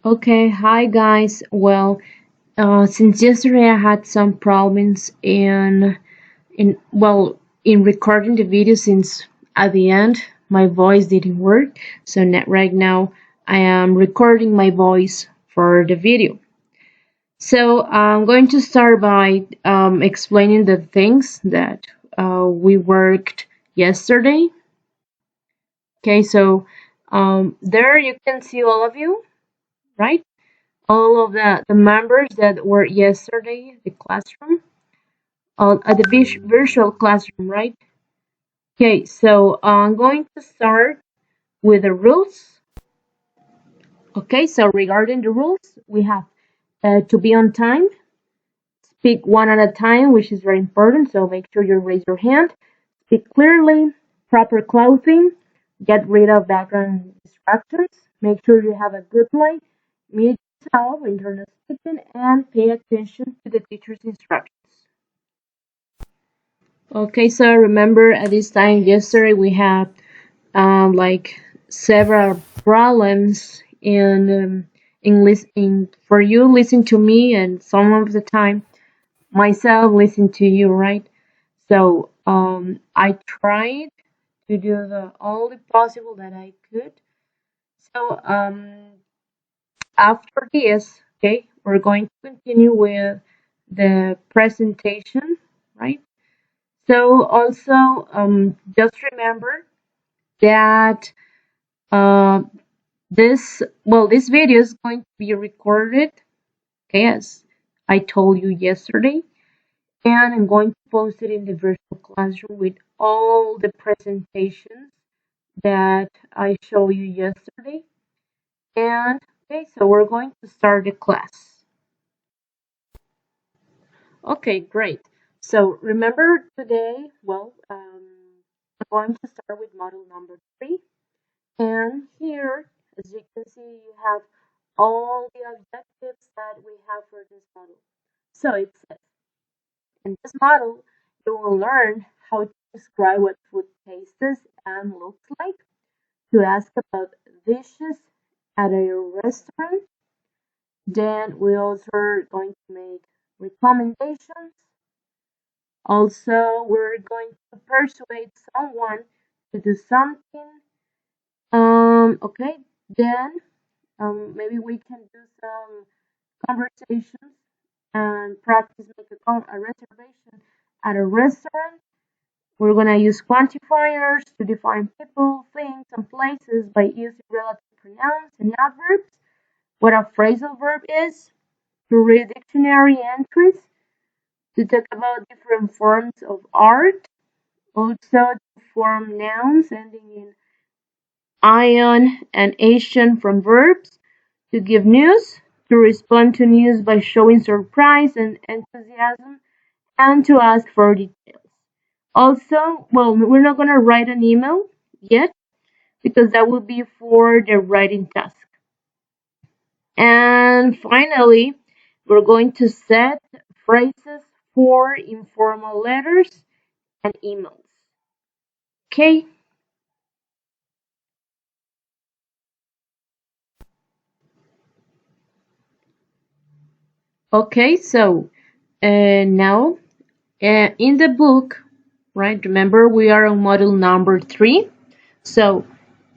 Okay, hi guys. Since yesterday I had some problems in recording the video since at the end my voice didn't work. So right now I am recording my voice for the video. So I'm going to start by explaining the things that we worked yesterday. Okay, so there you can see all of you, right? All of the members that were yesterday the classroom at the virtual classroom, right? Okay, so I'm going to start with the rules. Okay, so regarding the rules, we have to be on time, speak one at a time, which is very important, so make sure you raise your hand, speak clearly, proper clothing, get rid of background distractions, make sure you have a good light, mute yourself when you're not speaking, and pay attention to the teacher's instructions. Okay, so remember at this time yesterday we had like several problems in listening for you listen to me and some of the time myself listen to you, right? So I tried to do the all the possible that I could. So after this, okay, we're going to continue with the presentation, right? So also just remember that uh, this video is going to be recorded, okay, as I told you yesterday, and I'm going to post it in the virtual classroom with all the presentations that I showed you yesterday. And okay, so we're going to start the class. Okay, great. So remember today, I'm going to start with model number 3. And here, as you can see, you have all the objectives that we have for this model. So it says, in this model, you will learn how to describe what food tastes and looks like, to ask about dishes at a restaurant. Then we also are going to make recommendations. Also, we're going to persuade someone to do something. Okay, then maybe we can do some conversations and practice make a reservation at a restaurant. We're gonna use quantifiers to define people, things, and places by using relative pronouns and adverbs. What a phrasal verb is, to read dictionary entries, to talk about different forms of art, also to form nouns ending in ion and ation from verbs, to give news, to respond to news by showing surprise and enthusiasm, and to ask for details. Also, we're not going to write an email yet because that will be for the writing task. And finally, we're going to set phrases for informal letters and emails. Okay? Okay, so now in the book, right? Remember, we are on model number 3. So,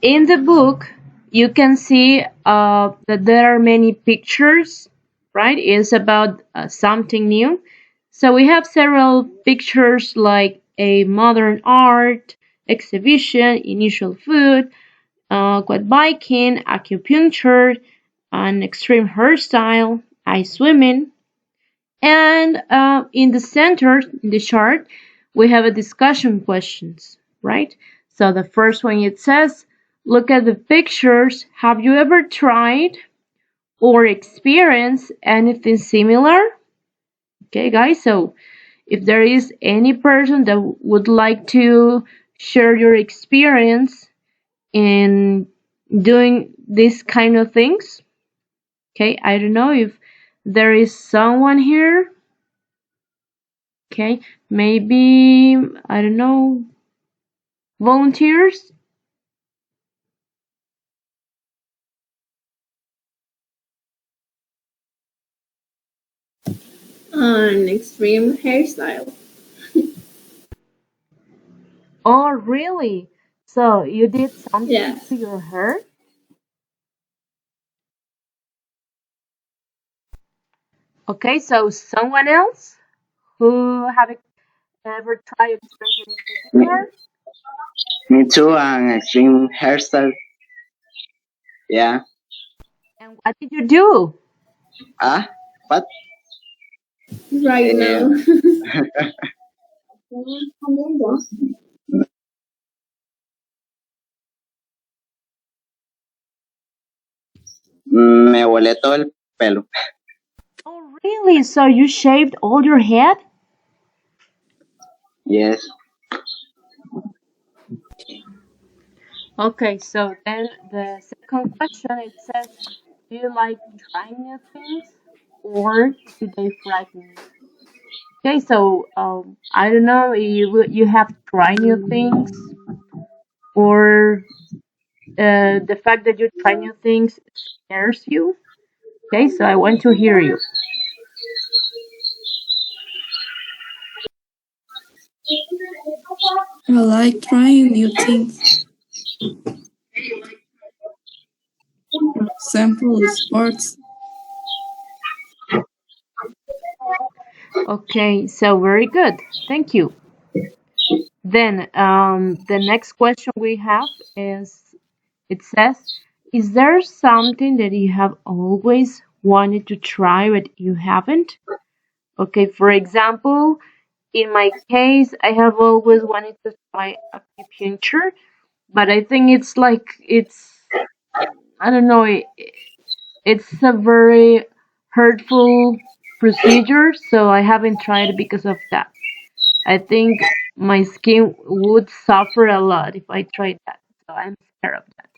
in the book, you can see that there are many pictures, right? It's about something new. So, we have several pictures like a modern art exhibition, initial food, quad biking, acupuncture, an extreme hairstyle, ice swimming, and in the center, in the chart, we have a discussion questions, right? So the first one it says, look at the pictures. Have you ever tried or experienced anything similar? Okay, guys, so if there is any person that would like to share your experience in doing these kind of things, okay, I don't know if there is someone here. Okay, maybe, I don't know, volunteers? An extreme hairstyle. Oh, really? So you did something Yes. to your hair? Okay, so someone else who have ever tried experience anything to Me, your hair? me too, an extreme hairstyle. Yeah. And what did you do? Ah, what? Right now. Um, me volé todo el pelo. Oh, really? So you shaved all your head? Yes. Okay, so then the second question it says, do you like trying new things or do they frighten you? Okay, so I don't know, you have tried new things or the fact that you try new things scares you. Okay, so I want to hear you. I like trying new things. For example, sports. Okay, so very good. Thank you. Then the next question we have is it says, is there something that you have always wanted to try but you haven't? Okay, for example, in my case, I have always wanted to try acupuncture, but I think it's like I don't know, it's a very hurtful procedure, so I haven't tried it because of that. I think my skin would suffer a lot if I tried that, so I'm scared of that.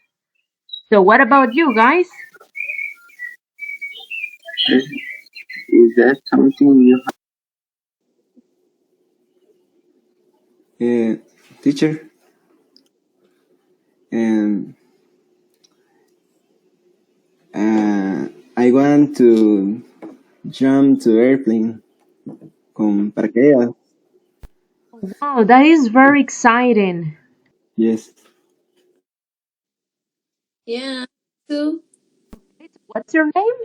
So what about you guys? Is that something you Uh, Teacher, um, I want to jump to airplane con paracaídas. Wow, that is very exciting. Yes. Yeah. Too. What's your name?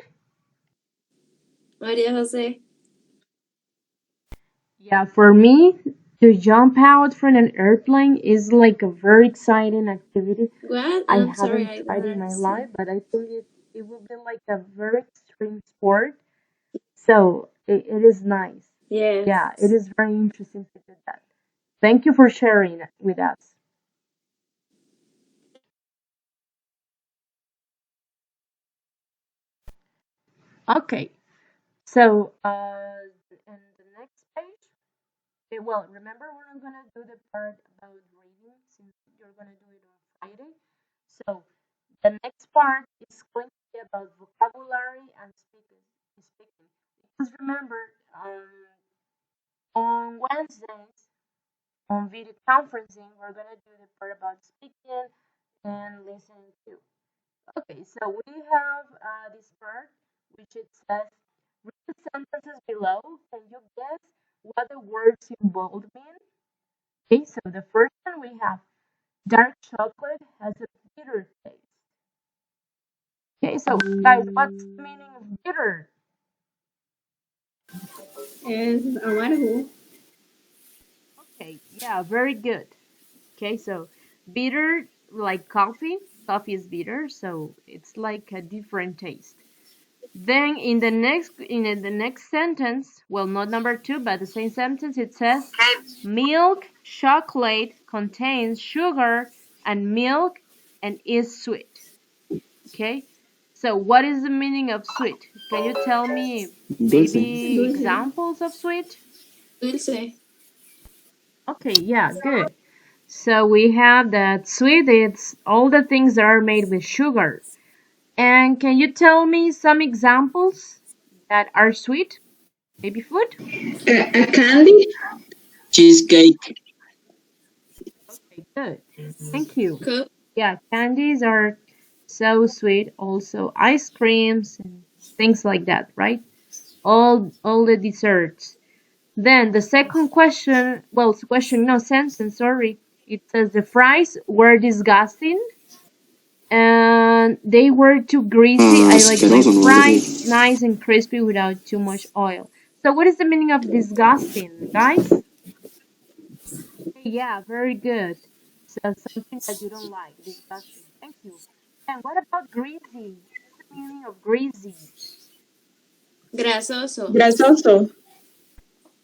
Maria Jose. Yeah, for me, to jump out from an airplane is like a very exciting activity. What? I I'm sorry, haven't I tried don't in my life, understand. but I think it will be like a very extreme sport. So it is nice. Yeah, it Yes. is very interesting to do that. Thank you for sharing it with us. Okay, so in the next page, okay, well, remember we're not gonna do the part about reading since you're gonna do it on Friday. So the next part is going to be about vocabulary and speaking. Because remember, on Wednesdays, on video conferencing, we're gonna do the part about speaking and listening to. Okay, so we have this part which it says, read the sentences below. Can you guess what the words involved mean? Okay, so the first one we have dark chocolate has a bitter taste. Okay, so guys, what's the meaning of bitter? Es amargo. Okay, yeah, very good. Okay, so bitter like coffee. Coffee is bitter, so it's like a different taste. Then in the next sentence, well, not number two, but the same sentence, it says milk chocolate contains sugar and milk and is sweet. Okay, so what is the meaning of sweet? Can you tell me Dulce. maybe Dulce. examples of sweet? Dulce. Okay, yeah, good. So we have that sweet, it's all the things that are made with sugar. And can you tell me some examples that are sweet? Maybe food? A candy? Cheesecake. Okay, good. Thank you. Cup. Yeah, candies are so sweet, also ice creams and things like that, right? all the desserts. Then the second question, well, question no sentence, sorry. It says the fries were disgusting and they were too greasy. I like my Asqueroso, no vale fries decir. nice and crispy without too much oil. So what is the meaning of disgusting, guys? Yeah, very good. So something that you don't like, disgusting. Thank you. And what about greasy? What is the meaning of greasy? Grasoso. Grasoso.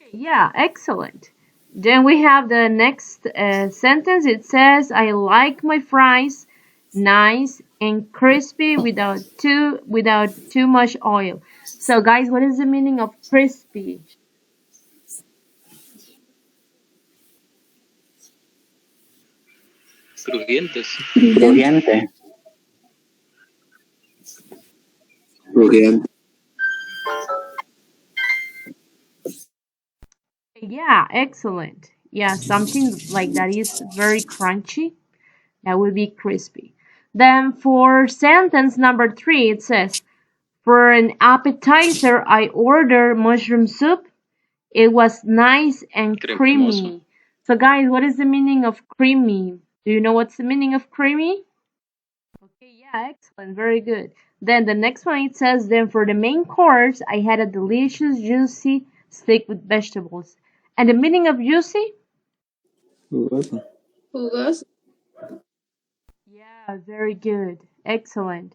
Okay, yeah, excellent. Then we have the next sentence. It says, "I like my fries nice and crispy without too much oil." So, guys, what is the meaning of crispy? Crujientes. Crujiente. Crujiente. Crujiente. Yeah, excellent. Yeah, something like that is very crunchy. That would be crispy. Then for sentence number three, it says, "For an appetizer, I ordered mushroom soup. It was nice and Cremoso. creamy." So, guys, what is the meaning of creamy? Do you know what's the meaning of creamy? Okay, yeah, excellent, very good. Then the next one it says, "Then for the main course, I had a delicious, juicy steak with vegetables." And the meaning of juicy? Jugoso. Jugoso. Yeah, very good, excellent.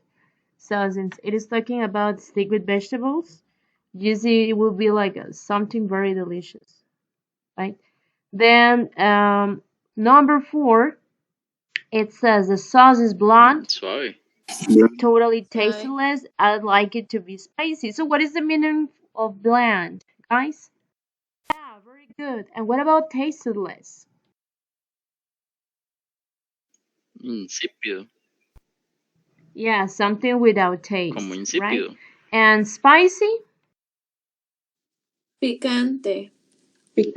So, since it is talking about steak with vegetables, juicy it will be like something very delicious, right? Then number four, it says the sauce is bland, Suave. totally Suave. tasteless. I'd like it to be spicy. So what is the meaning of bland, guys? Yeah, very good. And what about tasteless? Insípido. Yeah, something without Como taste, right? insípido. And spicy? Picante. Yeah,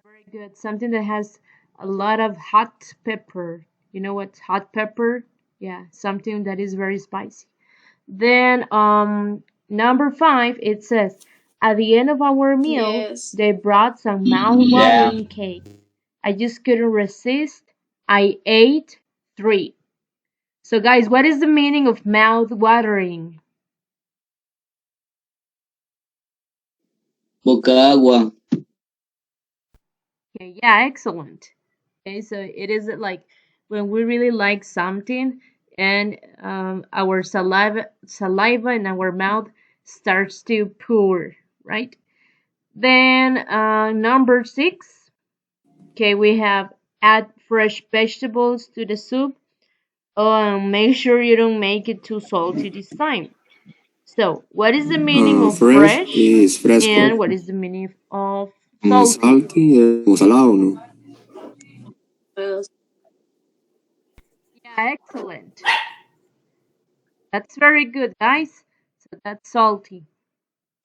very good. Something that has a lot of hot pepper. You know what's hot pepper? Yeah, something that is very spicy. Then number five, it says, "At the end of our meal, Yes. they brought some Yeah. mouth-watering cake. I just couldn't resist. I ate three." So guys, what is the meaning of mouth-watering? Boca agua. Okay, yeah, excellent. Okay, so it is like when we really like something and our saliva in our mouth starts to pour, right? Then number six, okay, we have add fresh vegetables to the soup. Make sure you don't make it too salty this time. So, what is the meaning of Fresh fresh is fresco. and what is the meaning of salty? Salty es como salado, ¿no? Well, Yeah, excellent. That's very good, guys. So that's salty.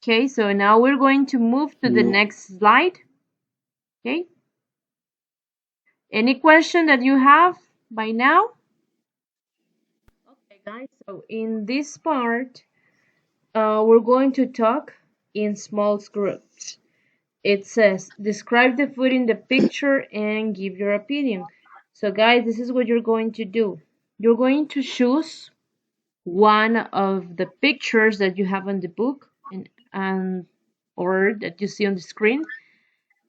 Okay, so now we're going to move to the No. next slide. Okay. Any question that you have by now? Okay, guys. So in this part, we're going to talk in small groups. It says, describe the food in the picture and give your opinion. So, guys, this is what you're going to do. You're going to choose one of the pictures that you have on the book and or that you see on the screen,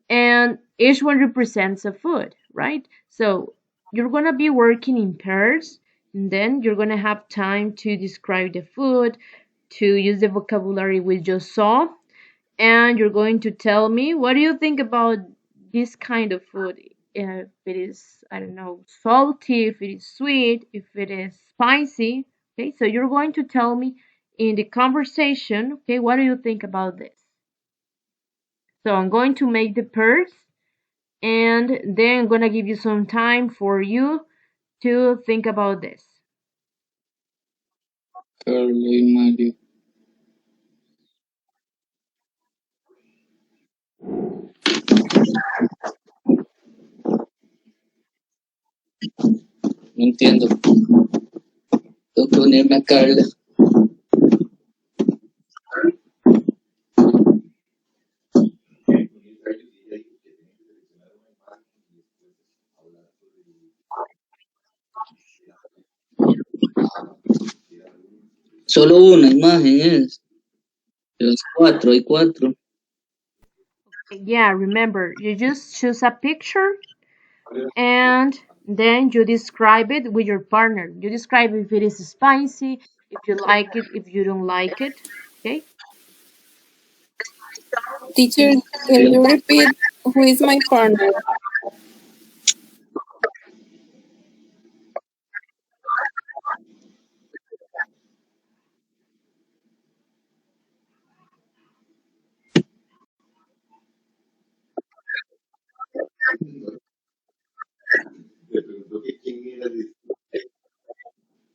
and each one represents a food, right? So you're gonna be working in pairs, and then you're gonna have time to describe the food, to use the vocabulary we just saw, and you're going to tell me what do you think about this kind of food. If it is, I don't know, salty, if it is sweet, if it is spicy. Okay, so you're going to tell me in the conversation, okay, what do you think about this? So I'm going to make the pairs and then I'm gonna give you some time for you to think about this. Carlos y Mario. No entiendo. Tengo que unirme a Carla. Solo una imagen es. De las cuatro, hay cuatro. Yeah, remember, you just choose a picture and then you describe it with your partner. You describe if it is spicy, if you like it, if you don't like it. Okay? Teacher, can you repeat who is my partner?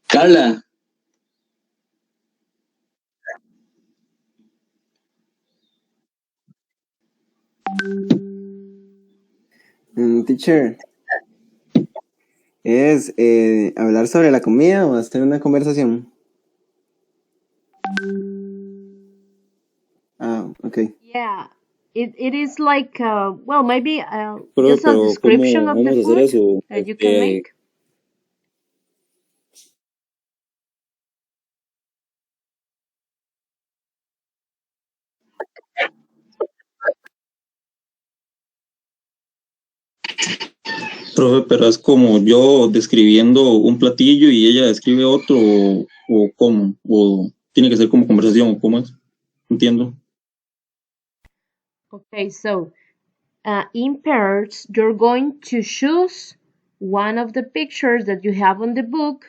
Carla, Teacher, ¿es hablar sobre la comida o hacer una conversación? Ah, ok. Yeah, it is like, well, maybe Profe, just a pero description ¿cómo of the vamos a hacer food eso? that you can make. Profe, pero es como yo describiendo un platillo y ella describe otro, o cómo, o tiene que ser como conversación, o cómo es. Entiendo. Okay, so in pairs, you're going to choose one of the pictures that you have on the book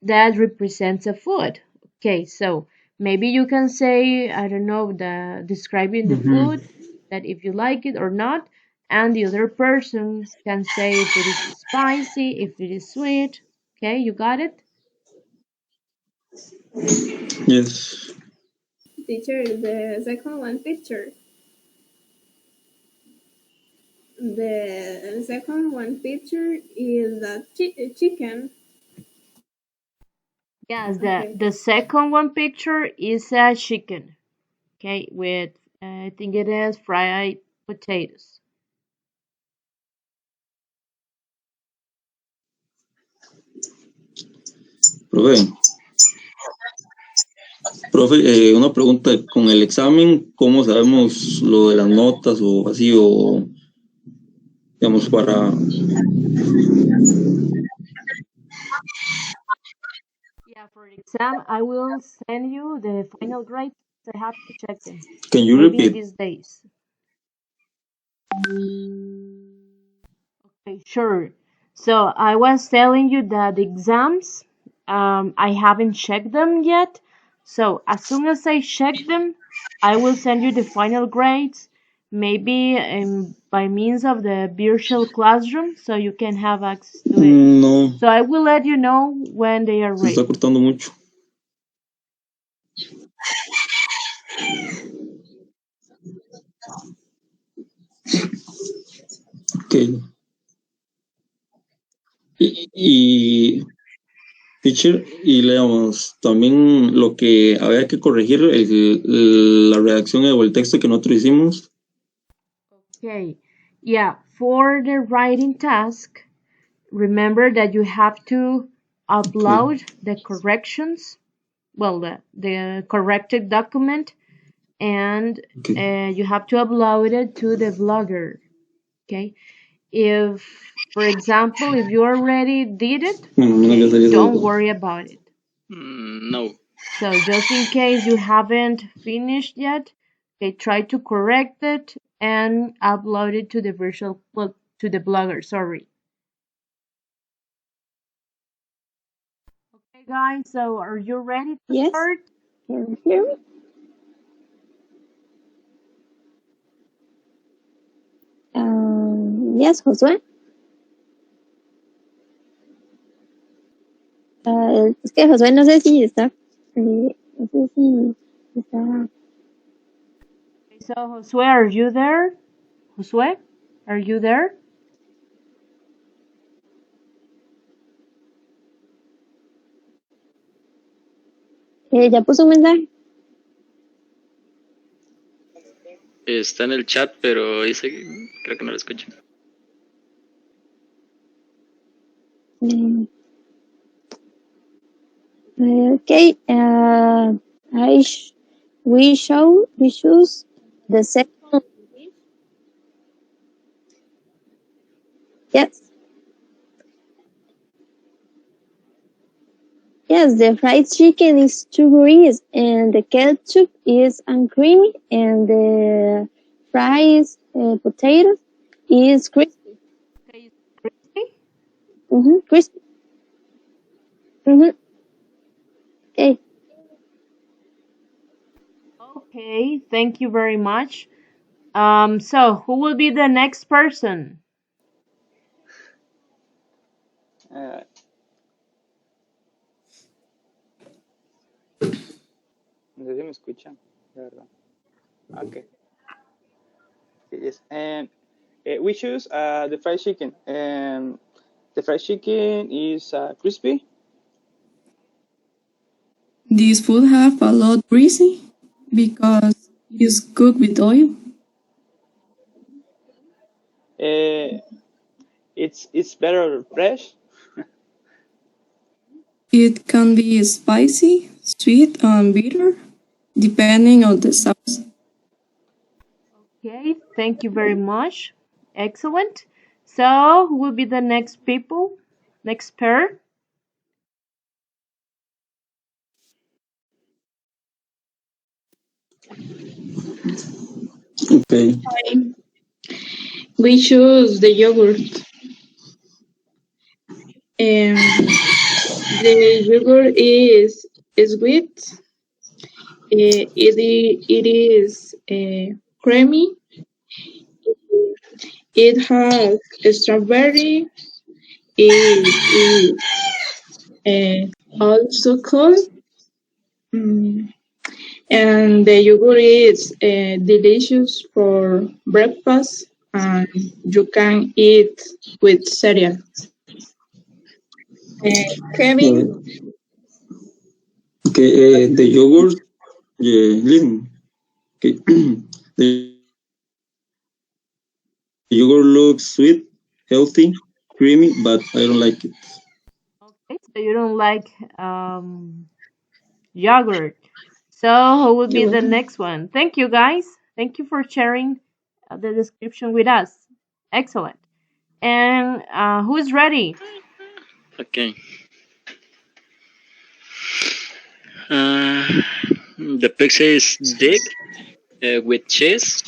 that represents a food. Okay, so maybe you can say, I don't know, the describing the Ujú. food, that if you like it or not, and the other person can say if it is spicy, if it is sweet. Okay, you got it? Yes. Teacher, the second one picture. The second one picture is a chicken. Yes, Okay. the second one picture is a chicken. Okay, with I think it is fried potatoes. Profe, una pregunta, con el examen, ¿cómo sabemos lo de las notas o así, o digamos para... Yeah, for the exam, I will send you the final grades. I have to check them. Can you Maybe in repeat? these days. Okay, sure. So I was telling you that the exams, I haven't checked them yet. So as soon as I check them, I will send you the final grades, maybe by means of the virtual classroom, so you can have access to it. No, So I will let you know when they are se está ready. cortando mucho. Ok. Y teacher, y leamos también lo que había que corregir, la redacción o el texto que nosotros hicimos. Okay. Yeah, for the writing task, remember that you have to upload the corrections, well, the corrected document, and Okay. you have to upload it to the blogger. Okay. If, for example, if you already did it, Bueno, menos ya okay, salió esa don't duda. worry about it. No. So just in case you haven't finished yet, okay, try to correct it and upload it to the virtual, well, to the blogger, sorry. Okay, guys, so are you ready to Yes, start? can you hear me? Yes, Josué. Es que Josué no sé si está, no sé si está, Okay, so Josue, are you there? Josue, are you there? ya puso un mensaje. Está en el chat, pero dice, creo que no lo escucho. Mm, Okay. We choose the second dish. Yes. Yes, the fried chicken is too greasy, and the ketchup is uncreamy, and the fried potato is crispy. Okay, crispy. Crispy. Mm-hmm. Okay. Okay, thank you very much. So who will be the next person? Uh, no sé si me escuchan, de verdad. Okay. Yes. We choose the fried chicken. The fried chicken is crispy. This food have a lot greasy because it's cooked with oil. Uh, it's better fresh. It can be spicy, sweet, and bitter, depending on the sauce. Okay, thank you very much. Excellent. So who will be the next people? Next pair? Okay. We choose the yogurt. The yogurt is sweet. It is creamy. It has strawberry. It is also cold. Mm, and the yogurt is delicious for breakfast, and you can eat with cereal. Kevin, Uh, okay. The yogurt. Yeah. Listen. Okay. The yogurt looks sweet, healthy, creamy, but I don't like it. Okay, so you don't like yogurt. So who will be you're the welcome. next one? Thank you guys. Thank you for sharing the description with us. Excellent. And who's ready? Okay. Uh, the pizza is thick with cheese,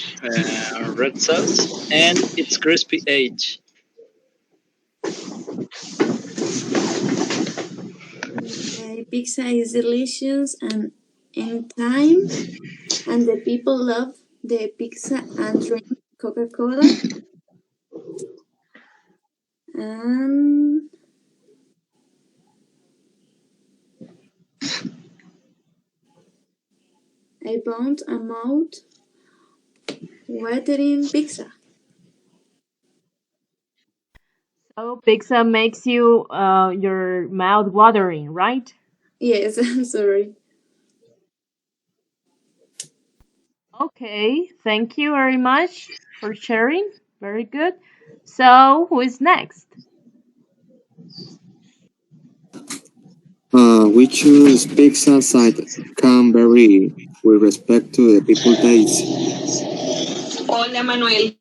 red sauce, and it's crispy edge. Pizza is delicious and anytime, and the people love the pizza and drink Coca-Cola. And I bought a mouth watering pizza. So pizza makes you your mouth watering, right? Yes, I'm sorry. Okay, thank you very much for sharing. Very good. So who is next? We choose pizza side can vary with respect to the people taste. Hola, Manuel.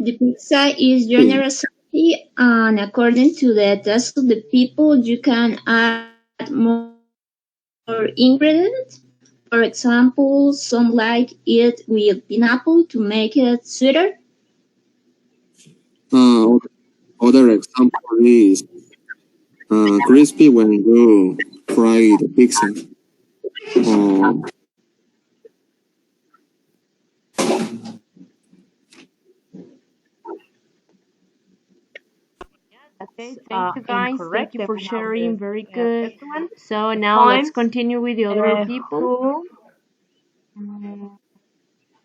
The pizza is Okay. generously and according to the taste of the people, you can add more ingredients. For example, some like it with pineapple to make it sweeter. Uh, Other example is crispy when you fry the pizza. Uh, Okay, That's thank you guys. Thank incorrect you for about the sharing. Very good. Excellent. So now let's Points. continue with the other people. Who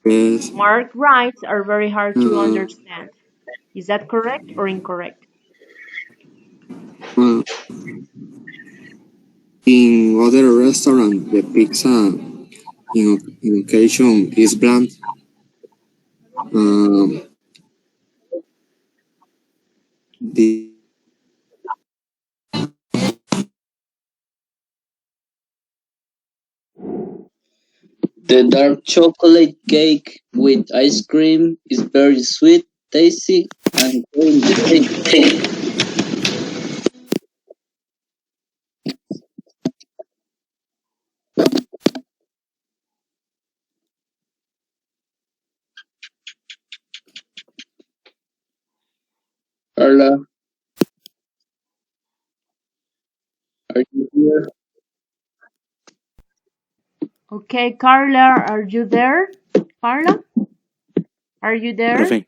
yes. Mark rights are very hard to Uh, understand. Is that correct or incorrect? uh, in other restaurant, the pizza in occasion is bland. Um, the The dark chocolate cake with ice cream is very sweet, tasty, and cooling the same. Carla, are you here? Okay, Carla, are you there? Carla, are you there? Profe,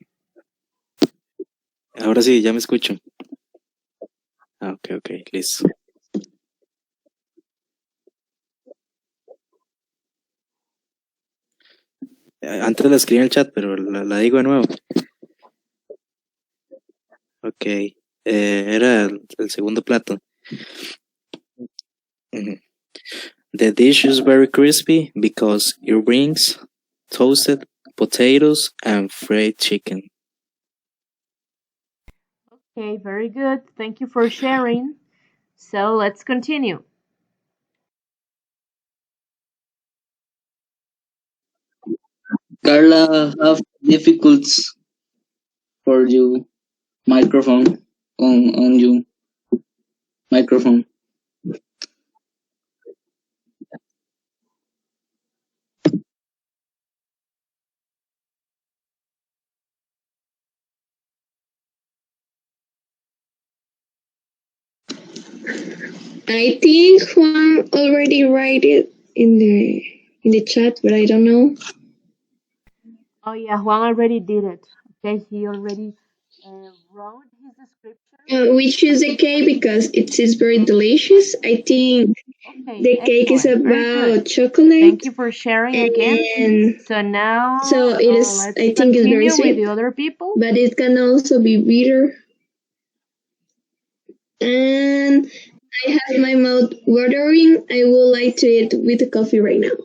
ahora sí, ya me escucho. Ah, ok, ok, listo. Antes la escribí en el chat, pero la digo de nuevo. Ok, era el segundo plato. Ujú. The dish is very crispy because it brings toasted potatoes and fried chicken. Okay, very good. Thank you for sharing. So let's continue. Carla have difficulties for you microphone on you microphone. I think Juan already write it in the chat, but I don't know. Oh yeah, Juan already did it. Okay, he already wrote his description. We choose the cake because it is very delicious. I think Okay, the cake is excellent. Very good. about chocolate, Thank you for sharing again. and So now so it is. let's I think it's very continue with the sweet, other people. but it can also be bitter. And I have my mouth watering. I would like to eat with the coffee right now.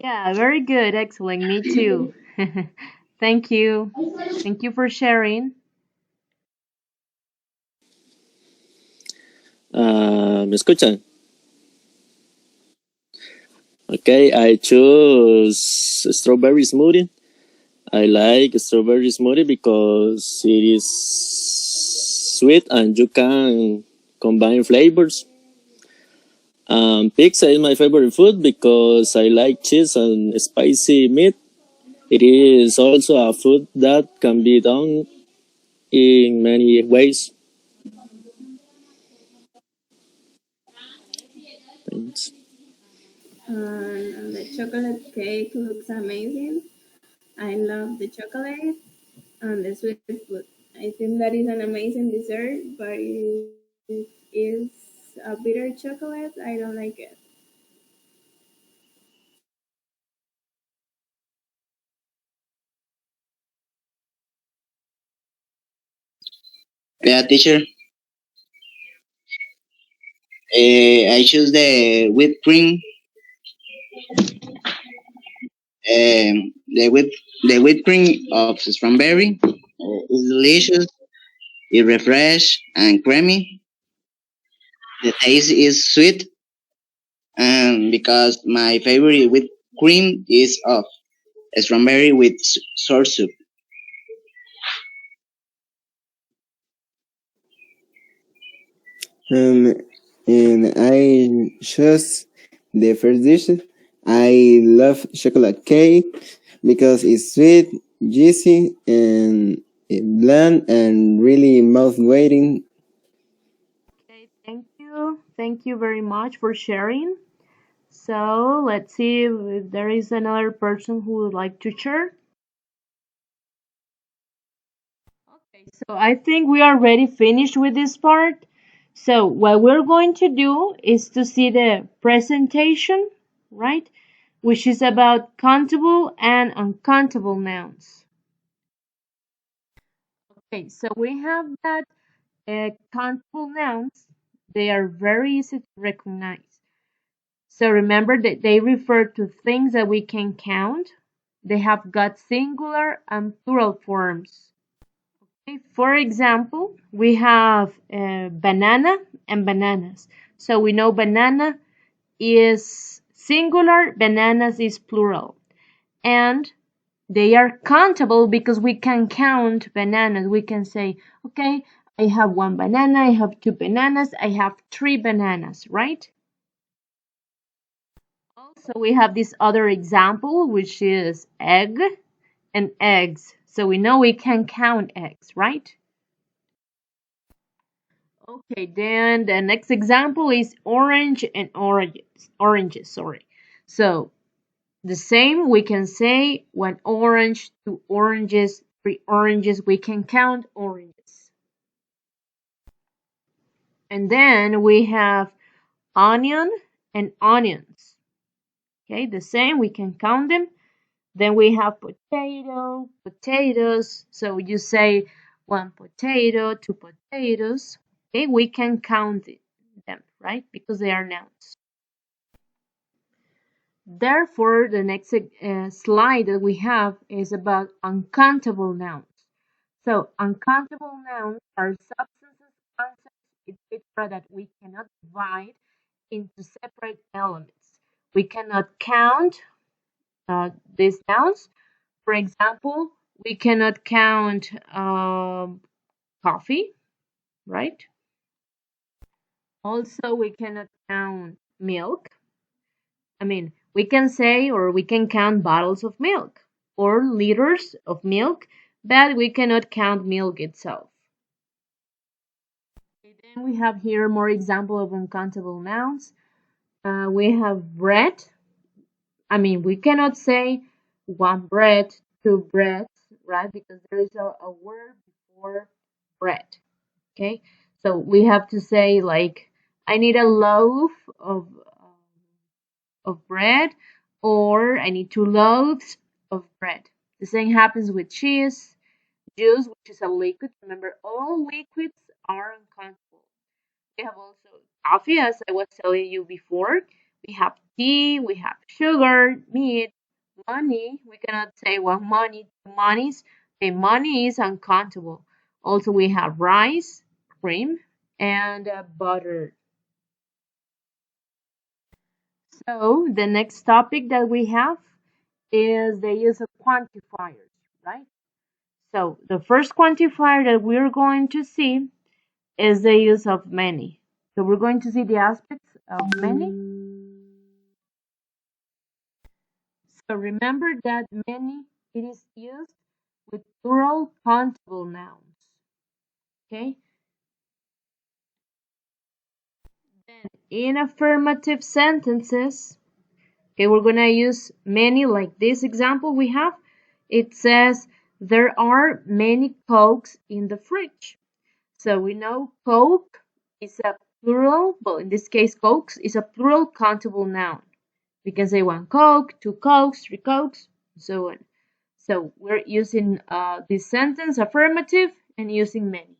Yeah, very good. Excellent. Me too. Thank you. Thank you for sharing. ¿Me escuchan? Okay, I choose strawberry smoothie. I like strawberry smoothie because it is sweet and you can combine flavors. Pizza is my favorite food because I like cheese and spicy meat. It is also a food that can be done in many ways. Thanks. And the chocolate cake looks amazing. I love the chocolate and the sweet food. I think that is an amazing dessert, but if it's a bitter chocolate, I don't like it. Yeah, teacher. I choose the whipped cream. The whipped cream of strawberry is delicious. It refresh and creamy. The taste is sweet, and because my favorite whipped cream is of strawberry with sour soup. And I choose the first dish. I love chocolate cake because it's sweet, juicy, and bland, and really mouth-watering. Okay, thank you. Thank you very much for sharing. So let's see if there is another person who would like to share. Okay, so I think we are already finished with this part. So what we're going to do is to see the presentation, right? Which is about countable and uncountable nouns. Okay, so we have that countable nouns. They are very easy to recognize. So remember that they refer to things that we can count. They have got singular and plural forms. Okay, for example, we have banana and bananas. So we know banana is singular, bananas is plural. And they are countable because we can count bananas. We can say, okay, I have 1 banana, I have 2 bananas, I have 3 bananas, right? Also, we have this other example, which is egg and eggs. So we know we can count eggs, right? Okay, then the next example is orange and oranges, sorry. So the same, we can say 1 orange, 2 oranges, 3 oranges, we can count oranges. And then we have onion and onions. Okay, the same, we can count them. Then we have potato, potatoes. So you say 1 potato, 2 potatoes. Okay, we can count them, right? Because they are nouns. Therefore, the next slide that we have is about uncountable nouns. So, uncountable nouns are substances, concepts, etc. that we cannot divide into separate elements. We cannot count these nouns. For example, we cannot count coffee, right? Also, we cannot count milk. I mean, we can say or we can count bottles of milk or liters of milk, but we cannot count milk itself. Okay, then we have here more example of uncountable nouns. We have bread. I mean, we cannot say 1 bread, 2 breads, right? Because there is a word before bread. Okay, so we have to say like, I need a loaf of bread, or I need 2 loaves of bread. The same happens with cheese, juice, which is a liquid. Remember, all liquids are uncountable. We have also coffee, as I was telling you before. We have tea, we have sugar, meat, money. We cannot say 1 money, 2 monies. Okay, money is uncountable. Also, we have rice, cream, and butter. So the next topic that we have is the use of quantifiers, right? So the first quantifier that we're going to see is the use of many. So we're going to see the aspects of many. So remember that many, it is used with plural countable nouns. Okay? Then in affirmative sentences, okay, we're going to use many like this example we have. It says, there are many Cokes in the fridge. So we know Coke is a plural, well, in this case, Cokes is a plural countable noun. We can say 1 Coke, 2 Cokes, 3 Cokes, and so on. So we're using this sentence affirmative and using many.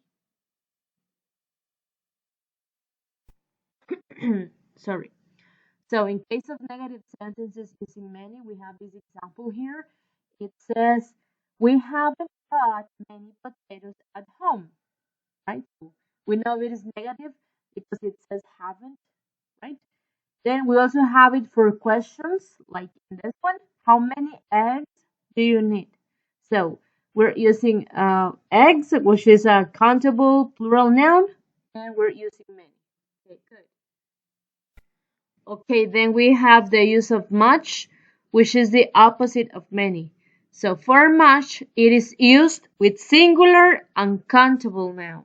Sorry. So in case of negative sentences using many, we have this example here. It says, we haven't got many potatoes at home, right? We know it is negative because it says haven't, right? Then we also have it for questions, like in this one, how many eggs do you need? So we're using eggs, which is a countable plural noun, and we're using many. Okay, good. Okay, then we have the use of much, which is the opposite of many. So for much, it is used with singular uncountable nouns.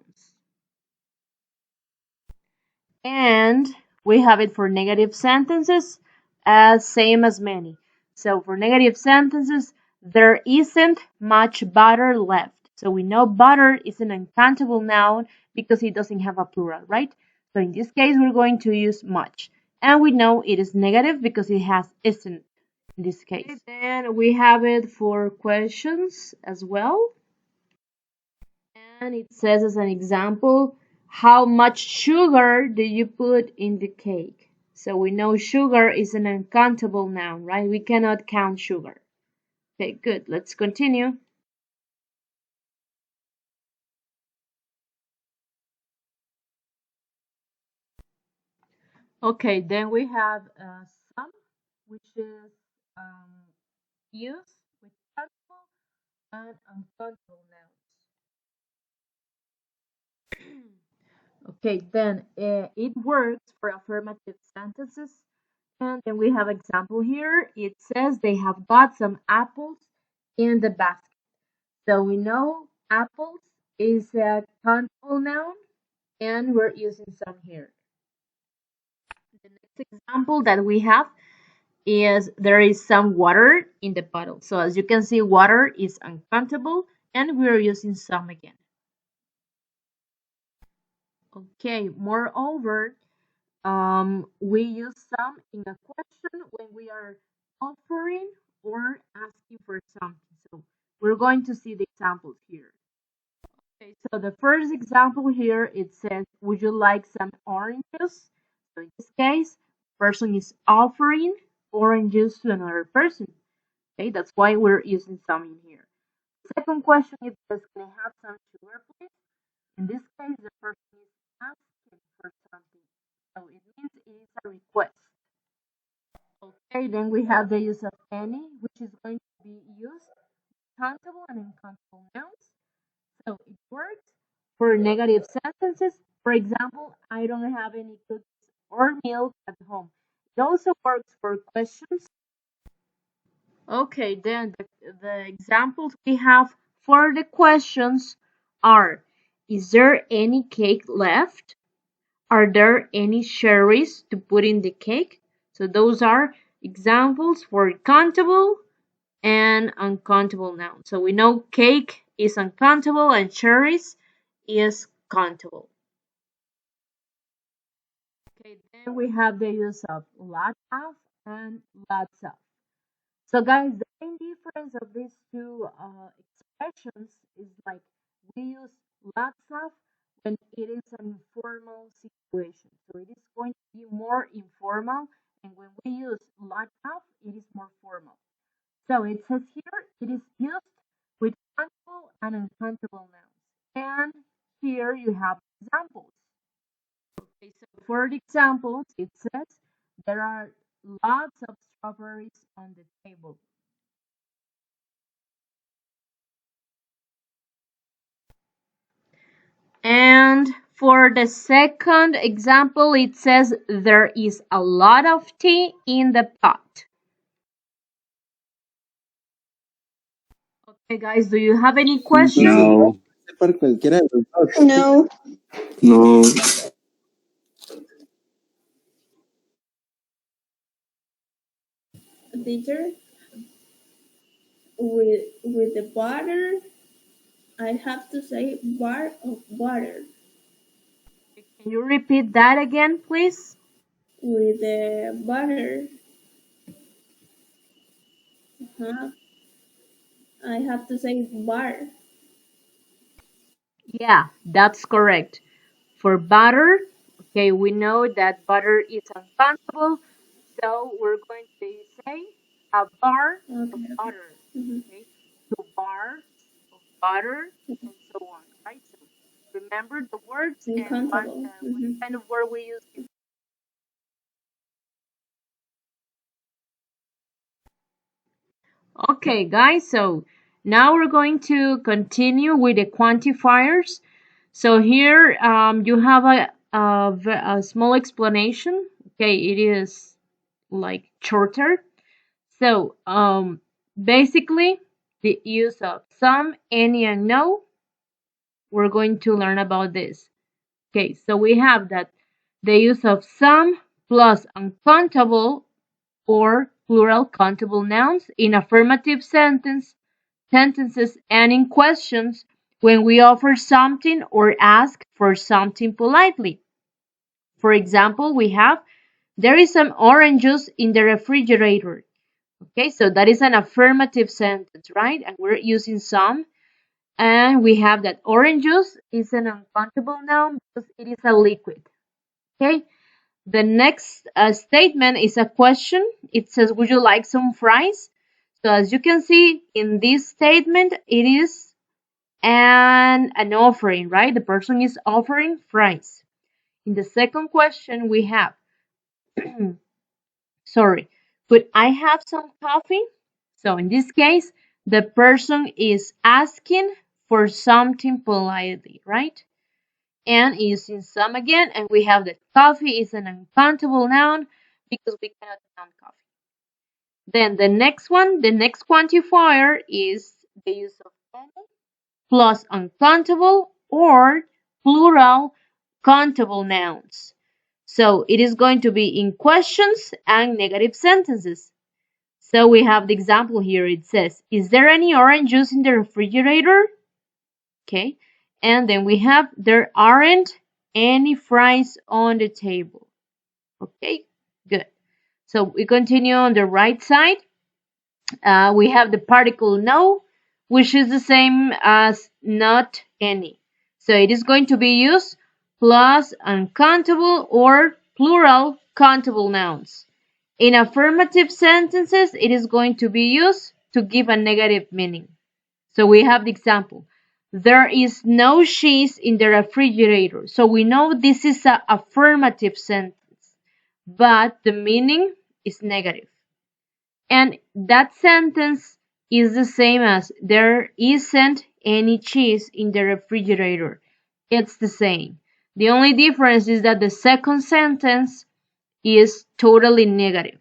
And we have it for negative sentences as same as many. So for negative sentences, there isn't much butter left. So we know butter is an uncountable noun because it doesn't have a plural, right? So in this case, we're going to use much. And we know it is negative because it has isn't in this case. Okay, then we have it for questions as well. And it says as an example, how much sugar do you put in the cake? So we know sugar is an uncountable noun, right? We cannot count sugar. Okay, good. Let's continue. Okay, then we have some, which is used with countable and uncountable nouns. Okay, then it works for affirmative sentences. And then we have example here. It says they have got some apples in the basket. So we know apples is a countable noun, and we're using some here. The next example that we have is there is some water in the bottle. So as you can see, water is uncountable, and we're using some again. Okay, moreover, we use some in a question when we are offering or asking for something. So we're going to see the examples here. Okay, so the first example here, it says, would you like some orange juice? So in this case, person is offering orange juice to another person. Okay, that's why we're using some in here. Second question, it says, can I have some sugar, please? In this case, the person is asking for something. So it means it is a request. Okay, then we have the use of any, which is going to be used countable and uncountable nouns. So it works for negative sentences. For example, I don't have any cookies or milk at home. It also works for questions. Okay, then the examples we have for the questions are: is there any cake left? Are there any cherries to put in the cake? So those are examples for countable and uncountable nouns. So we know cake is uncountable and cherries is countable. Okay, then we have the use of lot of and lots of. So guys, the main difference of these two expressions is like we use lots of when it is an informal situation. So it is going to be more informal, and when we use lot of, it is more formal. So it says here it is used with countable and uncountable nouns. And here you have examples. Okay, so for the examples, it says there are lots of strawberries on the table. And for the second example, it says there is a lot of tea in the pot. Okay, guys, do you have any questions? No. Por cualquiera de los dos. No. No. Teacher, with the butter, I have to say bar of water. Can you repeat that again, please? With the butter, I have to say bar. Yeah, that's correct. For butter, okay, we know that butter is uncountable, so we're going to say a bar of Okay. butter, Mm-hmm. okay, two bars of butter, and so on, right? So remember the words and Uncountable. what Mm-hmm. kind of word we use here. Okay, guys, so now we're going to continue with the quantifiers. So here you have a small explanation. Okay, it is like shorter. So basically, the use of some, any, and no, we're going to learn about this. Okay, so we have that the use of some plus uncountable or plural countable nouns in affirmative sentences and in questions when we offer something or ask for something politely. For example, we have there is some orange juice in the refrigerator. Okay, so that is an affirmative sentence, right? And we're using some. And we have that orange juice is an uncountable noun because it is a liquid. Okay, the next statement is a question. It says, would you like some fries? So as you can see in this statement, it is an offering, right? The person is offering fries. In the second question, we have, sorry, could I have some coffee? So in this case, the person is asking for something politely, right? And using some again, and we have that coffee is an uncountable noun because we cannot count coffee. Then the next one, the next quantifier is the use of any plus uncountable or plural countable nouns. So it is going to be in questions and negative sentences. So we have the example here. It says, is there any orange juice in the refrigerator? Okay. And then we have, there aren't any fries on the table. Okay, good. So we continue on the right side. We have the particle no, which is the same as not any. So it is going to be used plus uncountable or plural countable nouns. In affirmative sentences, it is going to be used to give a negative meaning. So we have the example. There is no cheese in the refrigerator. So we know this is an affirmative sentence, but the meaning is negative. And that sentence is the same as there isn't any cheese in the refrigerator. It's the same. The only difference is that the second sentence is totally negative,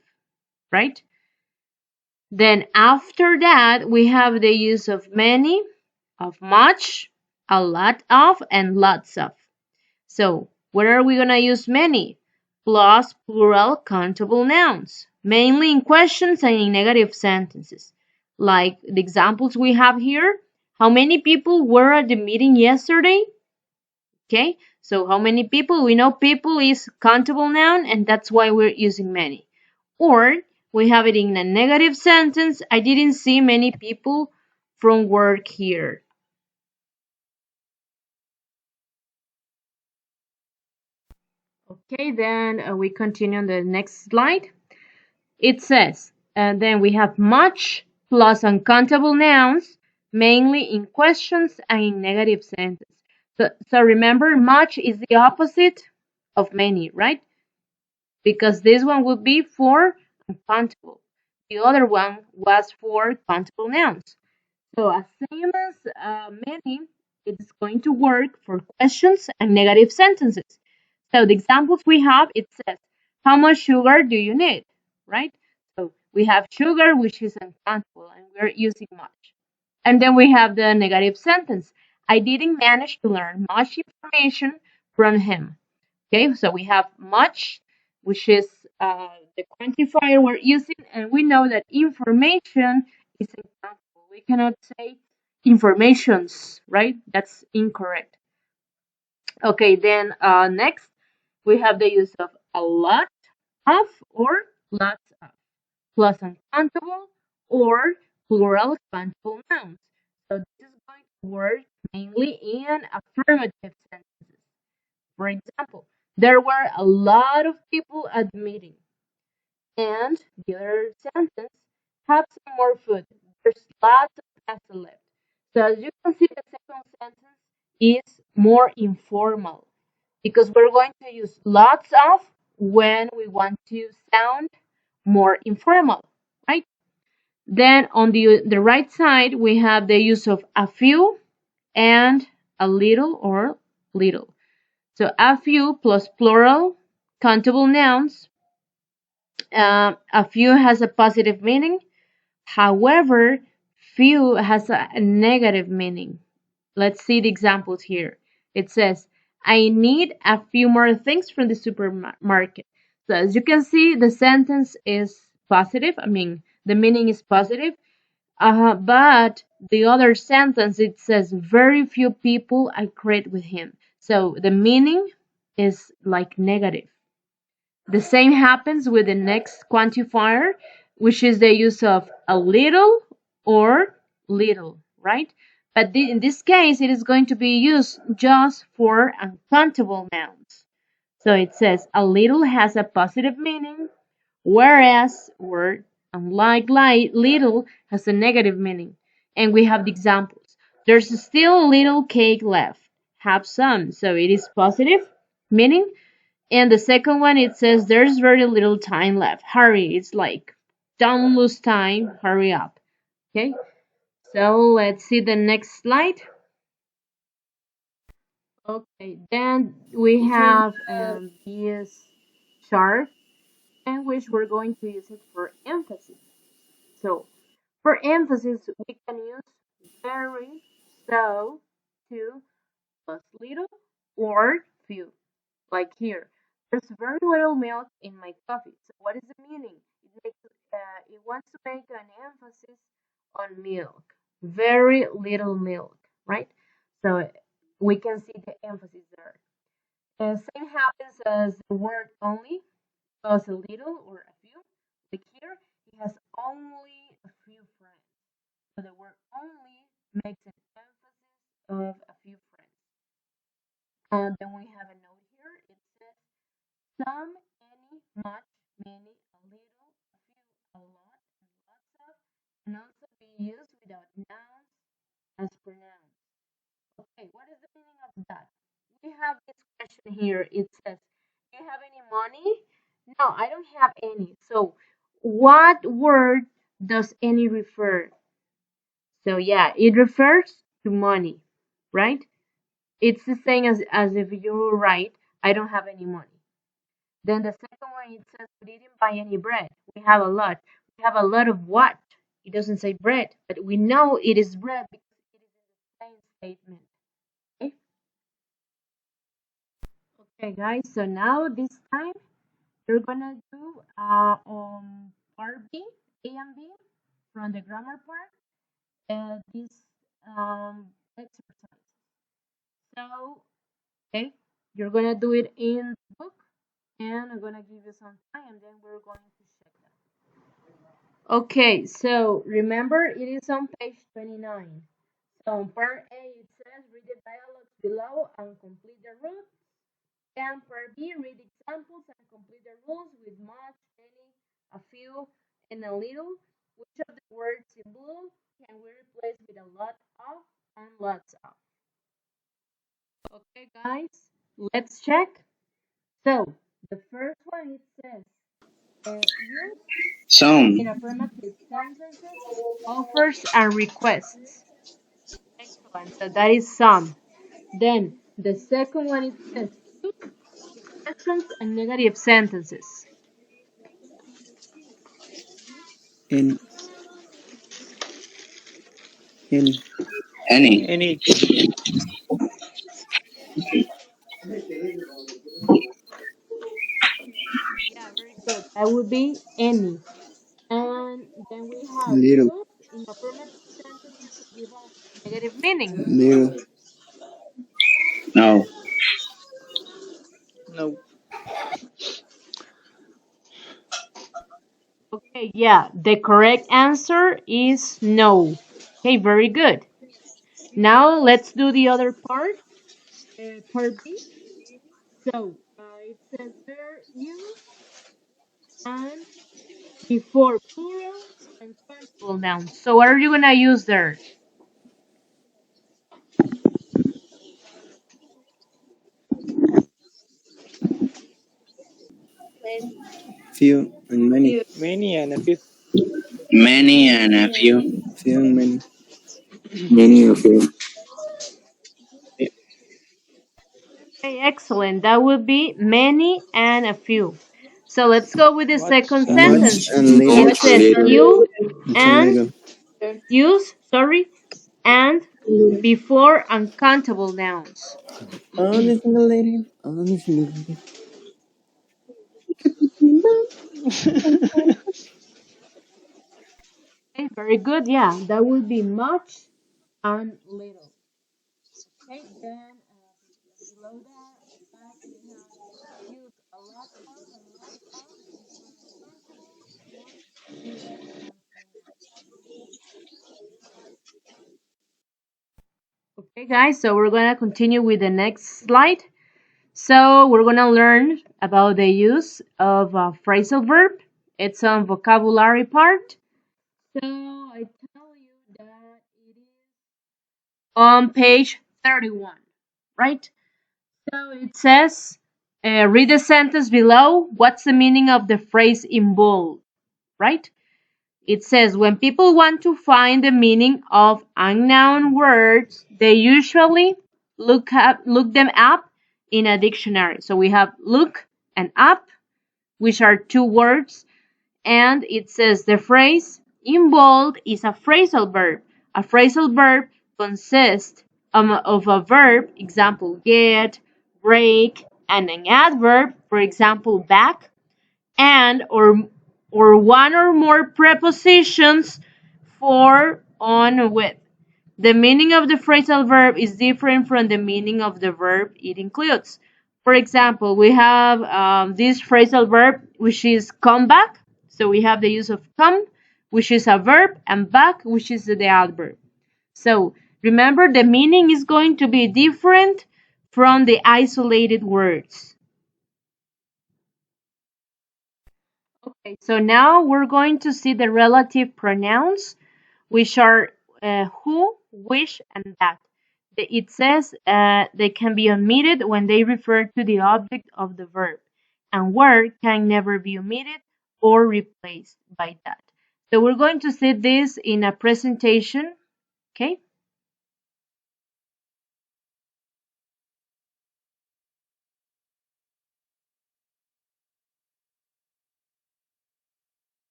right? Then after that, we have the use of many, of much, a lot of, and lots of. So where are we going to use many? Plus plural countable nouns, mainly in questions and in negative sentences. Like the examples we have here. How many people were at the meeting yesterday? Okay, so how many people? We know people is countable noun, and that's why we're using many. Or we have it in a negative sentence. I didn't see many people from work here. Okay, then we continue on the next slide. It says, and then we have much plus uncountable nouns, mainly in questions and in negative sentences. So remember, much is the opposite of many, right? Because this one would be for uncountable. The other one was for countable nouns. So as same as many, it's going to work for questions and negative sentences. So the examples we have, it says, how much sugar do you need? Right? So we have sugar, which is uncountable, and we're using much. And then we have the negative sentence. I didn't manage to learn much information from him. Okay, so we have much, which is the quantifier we're using, and we know that information is uncountable. We cannot say informations, right? That's incorrect. Okay, then next we have the use of a lot of or lots of, plus uncountable or plural countable nouns. So this is going to work mainly in affirmative sentences. For example, there were a lot of people at the meeting. And the other sentence, have some more food. There's lots of pasta left. So as you can see, the second sentence is more informal because we're going to use lots of when we want to sound more informal, right? Then on the right side, we have the use of a few and a little or little. So a few plus plural countable nouns. A few has a positive meaning. However, few has a negative meaning. Let's see the examples here. It says, I need a few more things from the supermarket. So as you can see, the sentence is positive. I mean, the meaning is positive. But the other sentence, it says, very few people agreed with him. So the meaning is like negative. The same happens with the next quantifier, which is the use of a little or little, right? But in this case, it is going to be used just for uncountable nouns. So it says a little has a positive meaning, whereas word unlike little has a negative meaning. And we have the examples. There's still a little cake left. Have some. So it is positive meaning. And the second one, it says there's very little time left. Hurry. It's like, don't lose time. Hurry up. Okay. So let's see the next slide. Okay. Then we have this chart in which we're going to use it for emphasis. So for emphasis, we can use very, so, to, plus little, or few. Like here, there's very little milk in my coffee. So what is the meaning? It wants to make an emphasis on milk. Very little milk, right? So we can see the emphasis there. The same happens as the word only plus a little or a few. Like here, it has only a few friends. So the word only makes an emphasis of a few friends. And then we have a note here. It says some, any, much, many, a little, a few, a lot, and lots of, can also be used without nouns as pronouns. Okay, what is the meaning of that? We have this question here. It says, do you have any money? No, I don't have any. So, what word does any refer? So, yeah, it refers to money, right? It's the same as if you write, I don't have any money. Then the second one, it says we didn't buy any bread. We have a lot. We have a lot of what? It doesn't say bread, but we know it is bread because it is in the same statement. Okay, okay guys, so now this time we're gonna do part B, A and B, from the grammar part, this exercise. So, okay, you're gonna do it in the book, and I'm gonna give you some time, and then we're going to check that. Okay, so remember it is on page 29. So on part A it says read the dialogues below and complete the rules. And part B read examples and complete the rules with much, many, a few, and a little. Which of the words in blue can we replace with a lot of and lots of? Okay guys, let's check. So the first one it says use Some. in affirmative sentences, offers and requests. Excellent. So that is some. Then the second one it says use with questions and negative sentences. Any. Any. Any. Any. Yeah, very good. That would be any. And then we have Little. use in affirmative sentences to give a negative meaning. Little. No. No. Okay, yeah, the correct answer is no. Okay, very good. Now let's do the other part, part B. So it says there use and before plural and countable nouns. So what are you gonna use there? Few and many. Many and a few. Many and a few. Few and many. Many of you. Okay, excellent. That would be many and a few. So let's go with the Much second and little. Much sentence. and little. It says you Much and and little. use, sorry, and before uncountable nouns. Only single lady. Only single lady. Okay, very good. Yeah, that would be much and little. Okay, then below that we have use a lot of and lots of before uncountable or before countable nouns. Okay, guys, so we're gonna continue with the next slide. So we're gonna learn about the use of a phrasal verb. It's on vocabulary part. So I tell you that it is on page 31, right? So it says Read the sentence below. What's the meaning of the phrase in bold, right? It says when people want to find the meaning of unknown words, they usually look them up in a dictionary. So we have look and up, which are two words, and it says the phrase in bold is a phrasal verb. A phrasal verb consists of a verb, example get, break, and an adverb, for example back, and or one or more prepositions for, on, with. The meaning of the phrasal verb is different from the meaning of the verb it includes. For example, we have this phrasal verb which is come back. So we have the use of come, which is a verb, and back, which is the adverb. So remember, the meaning is going to be different from the isolated words. Okay, so now we're going to see the relative pronouns, which are who, which, and that. It says they can be omitted when they refer to the object of the verb, and where can never be omitted or replaced by that. So we're going to see this in a presentation, okay?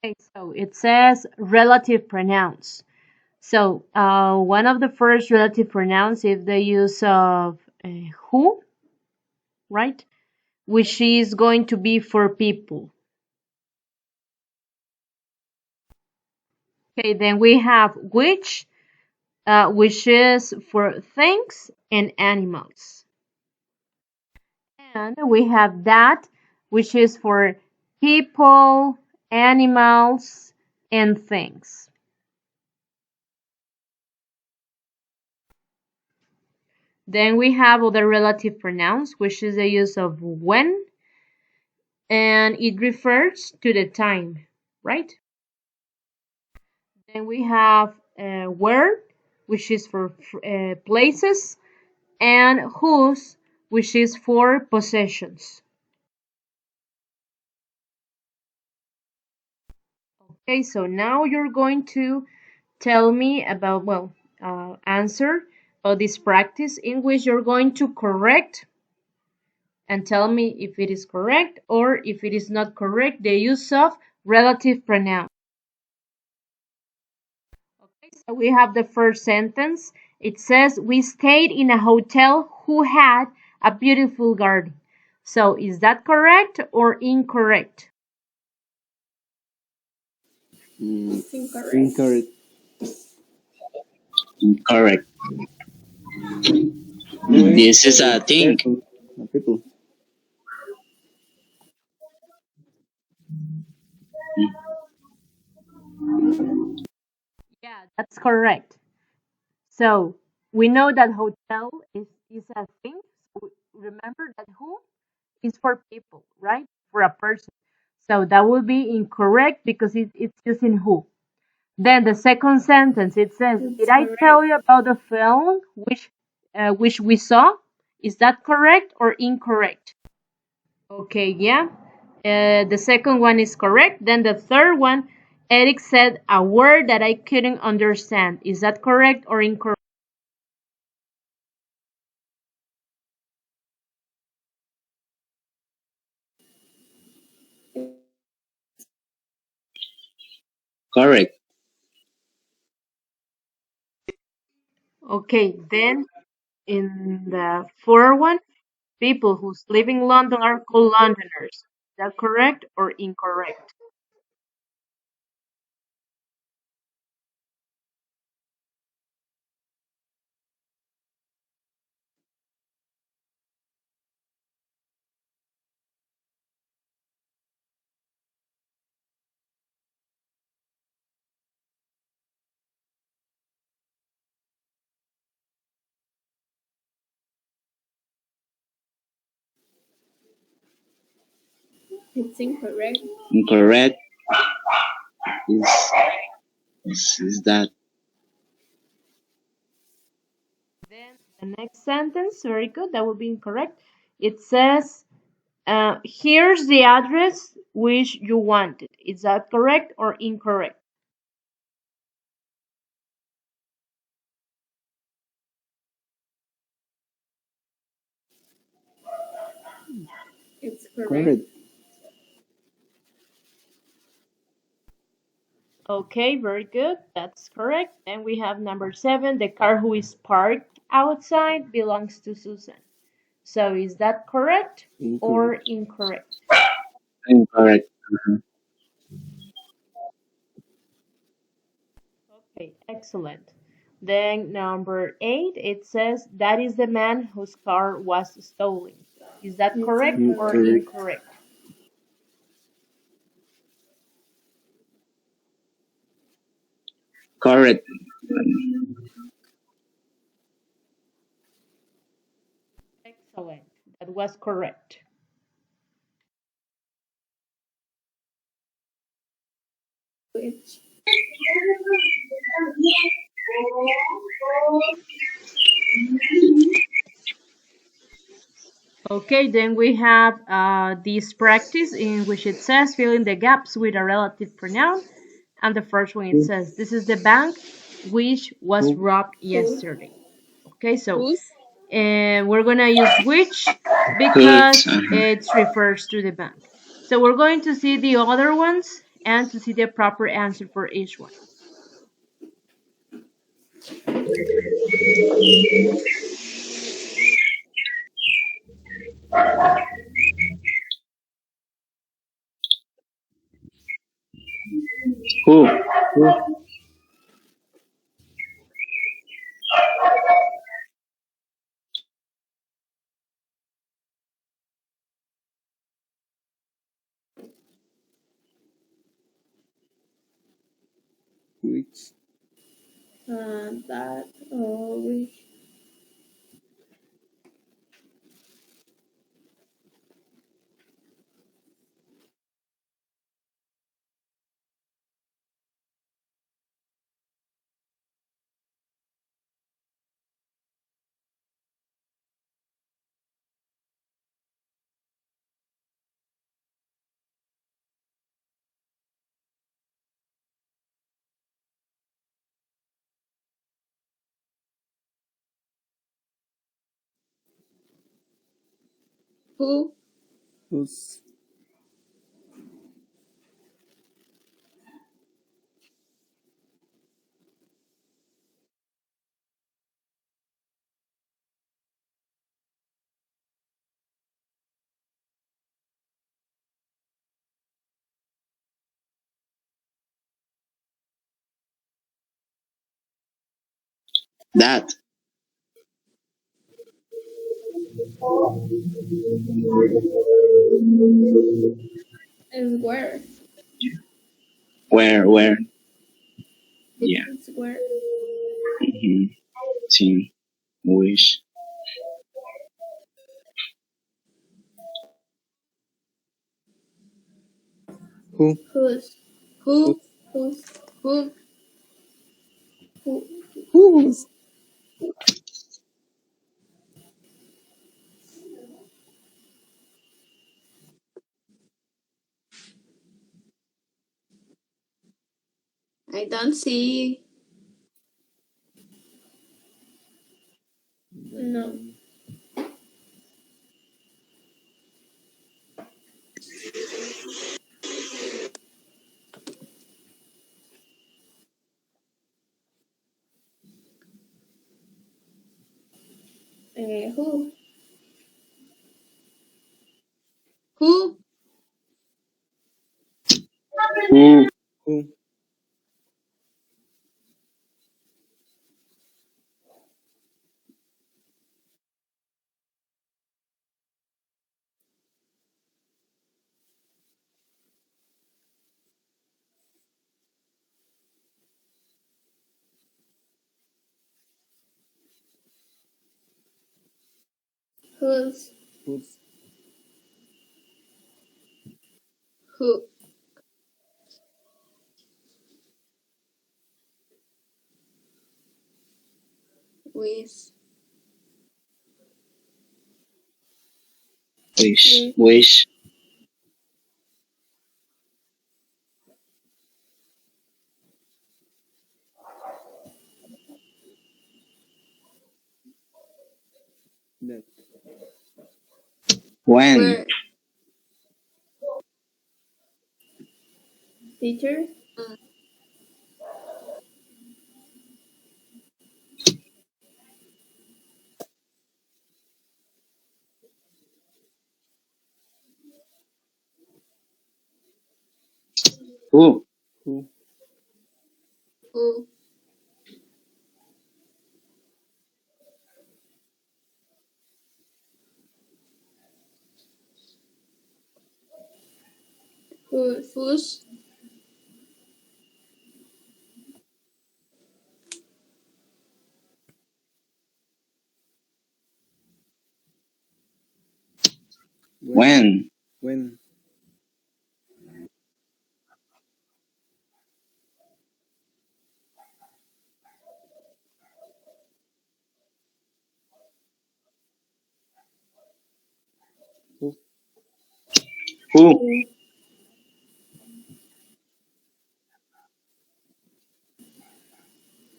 Okay, so it says relative pronouns. So one of the first relative pronouns is the use of who, right? Which is going to be for people. Okay, then we have which is for things and animals. And we have that, which is for people, animals, and things. Then we have other relative pronouns, which is the use of when, and it refers to the time, right? Then we have where, which is for places, and whose, which is for possessions. Okay, so now you're going to tell me about, well, answer about this practice in which you're going to correct and tell me if it is correct or if it is not correct, the use of relative pronouns. Okay, so we have the first sentence. It says, we stayed in a hotel who had a beautiful garden. So is that correct or incorrect? It's incorrect. Incorrect. Correct. This is a thing. People. Yeah, that's correct. So we know that hotel is a thing. So remember that who is for people, right? For a person. So that will be incorrect because it's using who. Then the second sentence, it says, It's did I correct. tell you about the film which we saw? Is that correct or incorrect? Okay, yeah. The second one is correct. Then the third one, Eric said a word that I couldn't understand. Is that correct or incorrect? Correct. Okay, then in the fourth one, people who live in London are called Londoners. Is that correct or incorrect? It's incorrect. Incorrect is that Then the next sentence, very good, that would be incorrect. It says, here's the address which you wanted. Is that correct or incorrect? It's correct. Correct. Okay, very good. That's correct. And we have number 7. The car who is parked outside belongs to Susan. So is that correct or Incorrect. incorrect? Incorrect. Okay, excellent. Then number 8, it says that is the man whose car was stolen. Is that It's correct or incorrect. Incorrect. incorrect? Correct. Excellent. That was correct. Which Okay, then we have this practice in which it says fill in the gaps with a relative pronoun. And the first one it Who? says this is the bank which was Who? robbed who yesterday. Okay, so Whose? and we're gonna use which Whose? because it refers to the bank. So we're going to see the other ones and to see the proper answer for each one. Who? Who? Which? that or which. Who? Whose? That. Is where. Where? Where? Yeah. It's where. Mm-hmm. Sí. Wish. Who? Whose. Who? Who? Whose. Who? Who. Whose? I don't see. No. Who. Who? Who? Who? Whose. Whose? Who? With. Wish. That. When. Where? Teacher? Who. Who. Who? Whose? Whose? When. When. Who. Who. Who?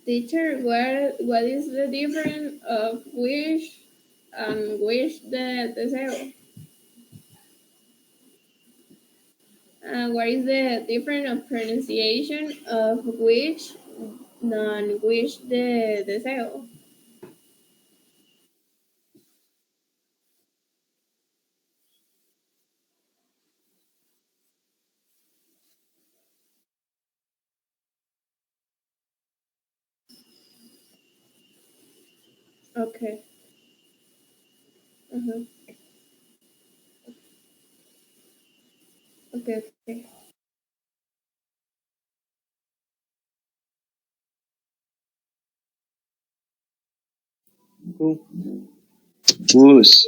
Teacher, what is the difference of wish and wish the deseo? What is the difference of pronunciation of wish non wish the deseo? Okay. Uh-huh. Okay, okay. Who. Whose.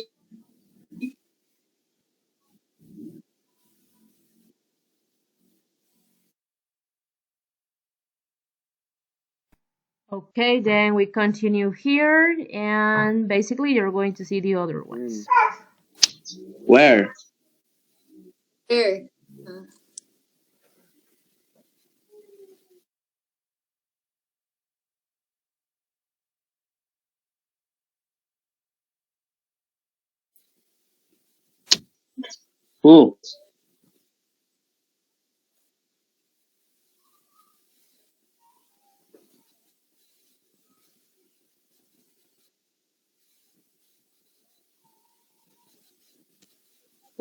Okay, then we continue here, and basically you're going to see the other When. ones. Where. Where? Uh, Who.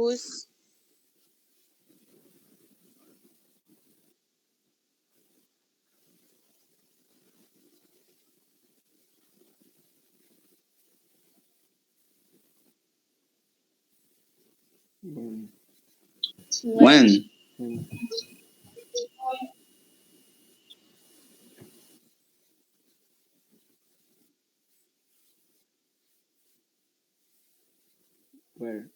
Whose? When. When. when? When. Where.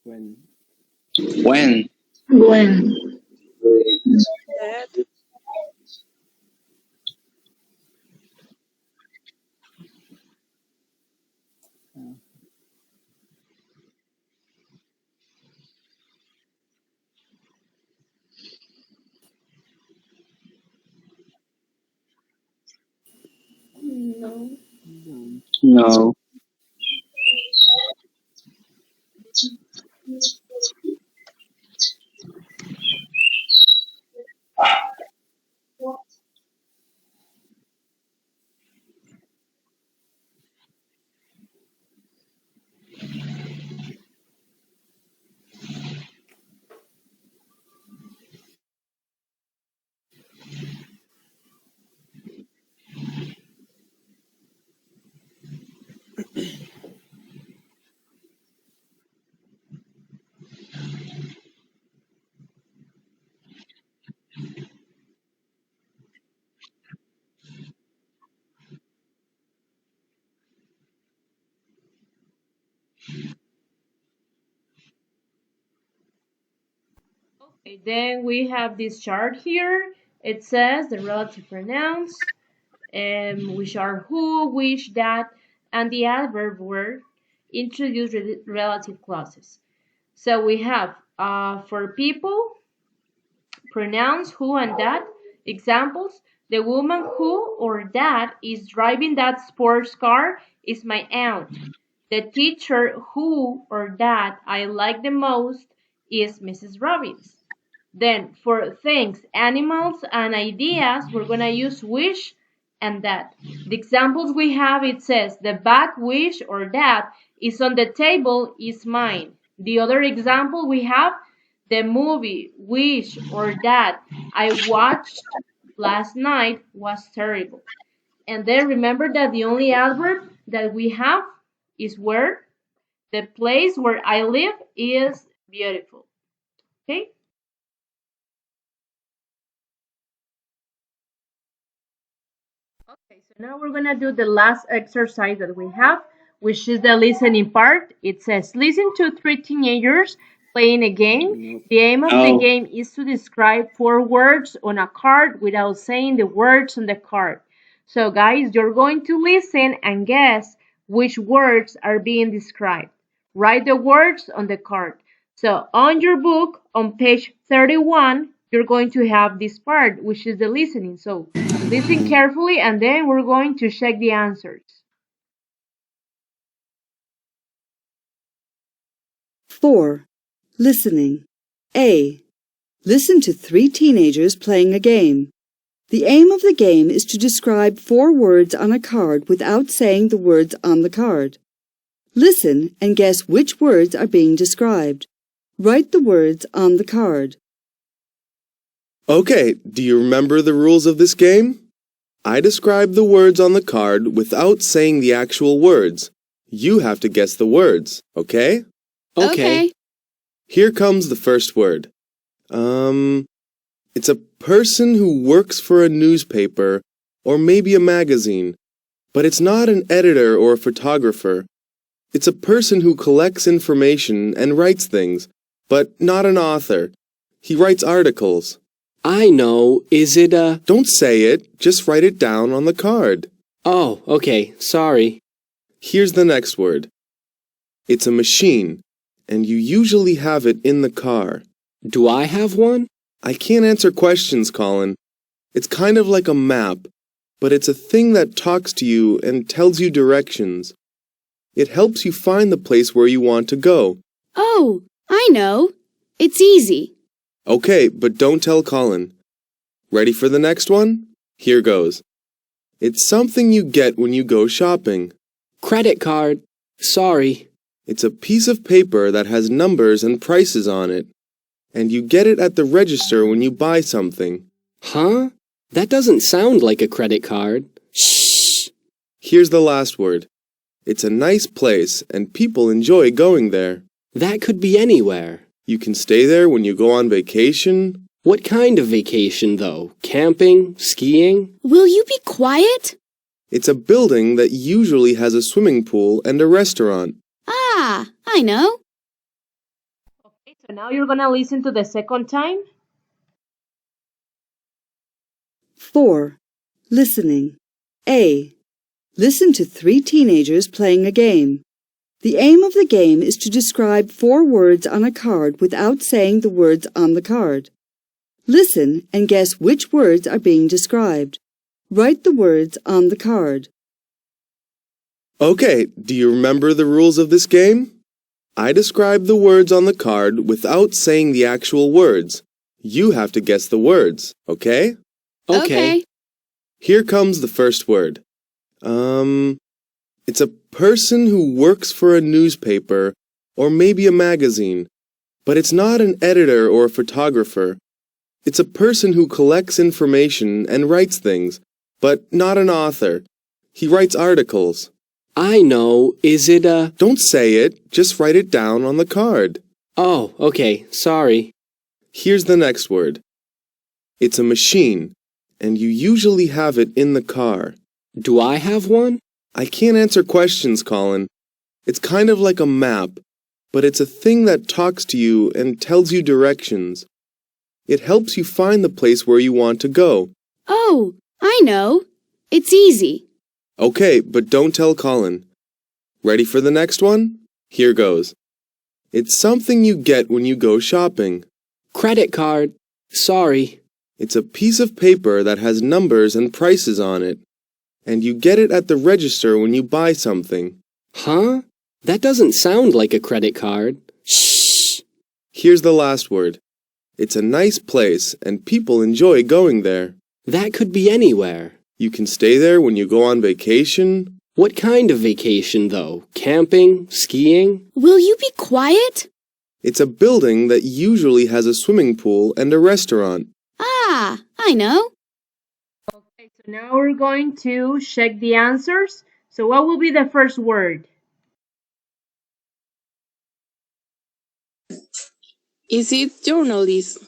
When. When. When? That? Uh, No. don't. No. Okay, then we have this chart here. It says the relative pronouns, which are who, which, that, and the adverb word introduce relative clauses. So we have for people, pronouns who and that. Examples: the woman who or that is driving that sports car is my aunt. The teacher who or that I like the most is Mrs. Robbins. Then for things, animals, and ideas, we're going to use which and that. The examples we have, it says the bag which or that is on the table is mine. The other example we have, the movie which or that I watched last night was terrible. And then remember that the only adverb that we have is where. The place where I live is beautiful. Okay? Okay, so now we're gonna do the last exercise that we have, which is the listening part. It says, listen to three teenagers playing a game. The aim of the game is to describe four words on a card without saying the words on the card. So guys, you're going to listen and guess which words are being described. Write the words on the card. So on your book, on page 31, you're going to have this part, which is the listening. So listen carefully and then we're going to check the answers. 4. Listening. A. Listen to three teenagers playing a game. The aim of the game is to describe four words on a card without saying the words on the card. Listen and guess which words are being described. Write the words on the card. Okay, do you remember the rules of this game? I describe the words on the card without saying the actual words. You have to guess the words, okay? Okay. Here comes the first word. It's a person who works for a newspaper or maybe a magazine, but it's not an editor or a photographer. It's a person who collects information and writes things, but not an author. He writes articles. I know. Is it a... Don't say it, just write it down on the card. Oh, okay. Sorry. Here's the next word. It's a machine, and you usually have it in the car. Do I have one? I can't answer questions, Colin. It's kind of like a map, but it's a thing that talks to you and tells you directions. It helps you find the place where you want to go. Oh, I know. It's easy. Okay, but don't tell Colin. Ready for the next one? Here goes. It's something you get when you go shopping. Credit card. Sorry. It's a piece of paper that has numbers and prices on it. And you get it at the register when you buy something. Huh? That doesn't sound like a credit card. Shh! Here's the last word. It's a nice place, and people enjoy going there. That could be anywhere. You can stay there when you go on vacation. What kind of vacation, though? Camping? Skiing? Will you be quiet? It's a building that usually has a swimming pool and a restaurant. Ah, I know. Okay, so now you're gonna listen to the second time. 4. Listening. A. Listen to three teenagers playing a game. The aim of the game is to describe four words on a card without saying the words on the card. Listen and guess which words are being described. Write the words on the card. Okay, do you remember the rules of this game? I describe the words on the card without saying the actual words. You have to guess the words, okay? Okay. Here comes the first word. It's a person who works for a newspaper or maybe a magazine, but it's not an editor or a photographer. It's a person who collects information and writes things, but not an author. He writes articles. I know. Is it a... Don't say it, just write it down on the card. Oh, okay. Sorry. Here's the next word. It's a machine, and you usually have it in the car. Do I have one? I can't answer questions, Colin. It's kind of like a map, but it's a thing that talks to you and tells you directions. It helps you find the place where you want to go. Oh, I know. It's easy. Okay, but don't tell Colin. Ready for the next one? Here goes. It's something you get when you go shopping. Credit card. Sorry. It's a piece of paper that has numbers and prices on it. And you get it at the register when you buy something. Huh? That doesn't sound like a credit card. Shh! Here's the last word. It's a nice place and people enjoy going there. That could be anywhere. You can stay there when you go on vacation. What kind of vacation, though? Camping? Skiing? Will you be quiet? It's a building that usually has a swimming pool and a restaurant. Ah, I know. Okay, so now we're going to check the answers. So what will be the first word? Is it journalism?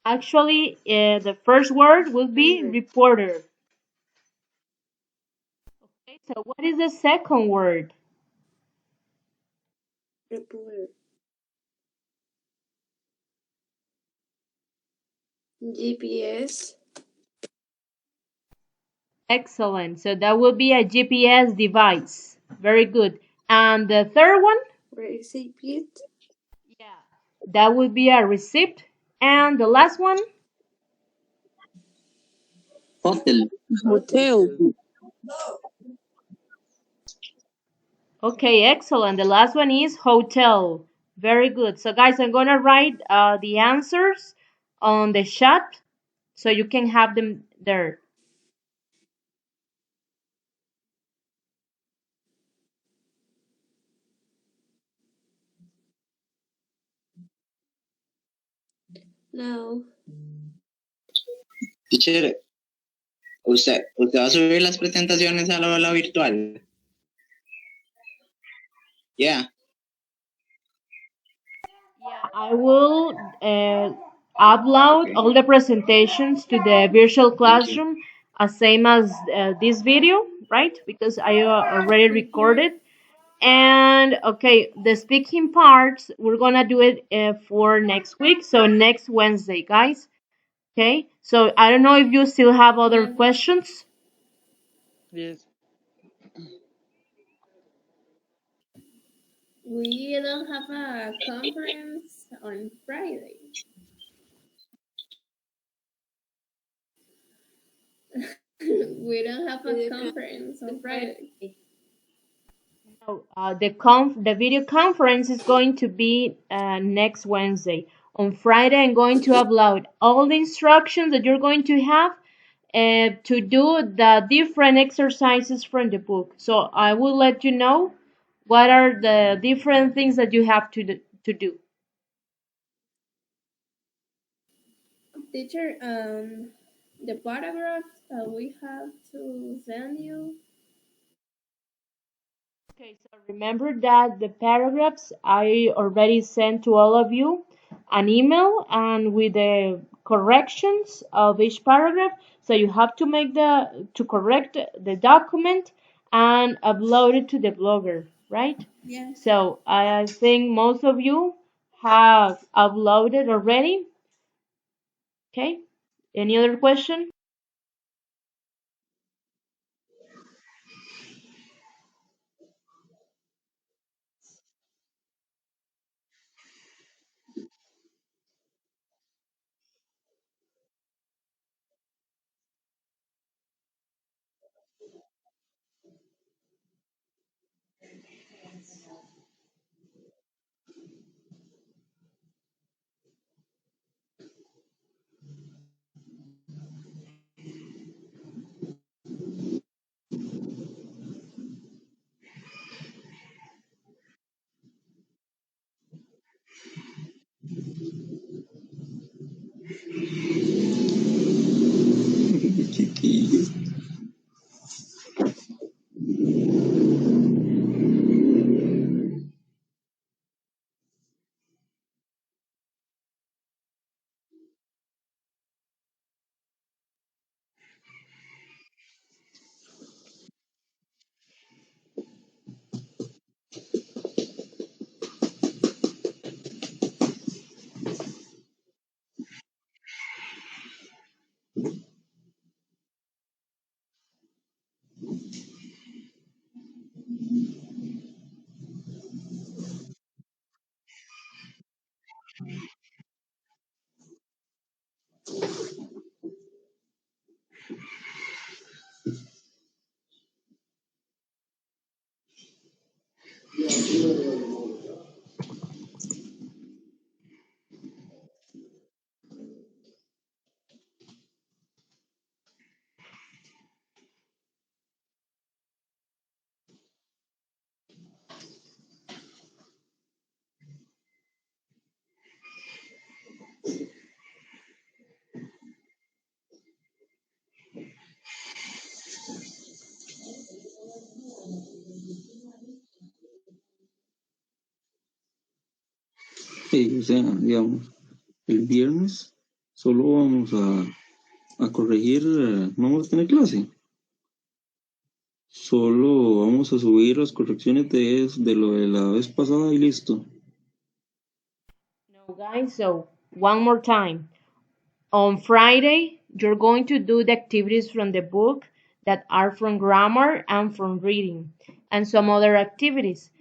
Actually, the first word will be reporter. Okay, so what is the second word? Reporter. GPS. Excellent. So that will be a GPS device. Very good. And the third one? Recipient. Yeah, that would be a receipt. And the last one? Hotel. Hotel. Okay, excellent. The last one is hotel. Very good. So guys, I'm gonna write the answers on the chat so you can have them there. No. Teacher, ¿usted va a subir las presentaciones a la virtual? Yeah. Yeah, I will upload all the presentations to the virtual classroom, same as this video, right? Because I already recorded. And okay, the speaking parts, we're gonna do it for next week, so next Wednesday, guys. Okay, so I don't know if you still have other questions. Yes. We don't have a conference on Friday. We don't have a conference on Friday. So, the video conference is going to be next Wednesday. On Friday, I'm going to upload all the instructions that you're going to have to do the different exercises from the book. So I will let you know what are the different things that you have to do. Teacher, the paragraphs that we have to send you. Okay, so remember that the paragraphs I already sent to all of you an email and with the corrections of each paragraph. So you have to make to correct the document and upload it to the blogger, right? Yes. So I think most of you have uploaded already. Okay. Any other question? O sea, digamos, el viernes solo vamos a corregir, no vamos a tener clase. Solo vamos a subir las correcciones de lo de la vez pasada y listo. No, guys, so one more time. On Friday, you're going to do the activities from the book that are from grammar and from reading, and some other activities.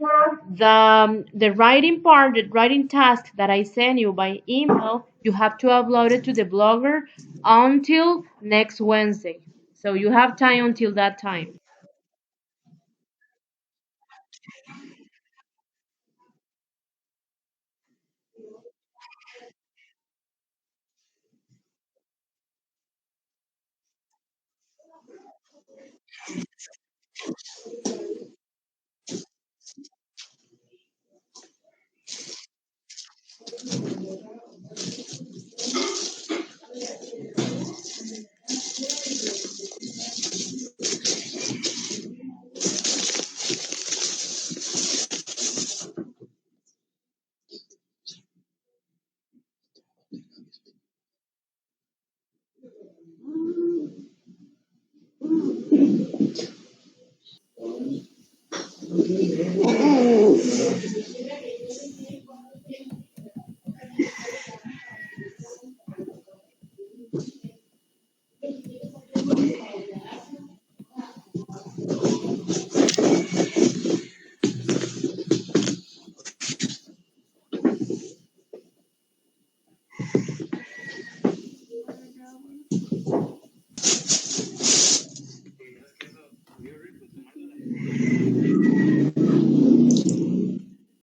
The writing part, the writing task that I send you by email, you have to upload it to the blogger until next Wednesday. So you have time until that time.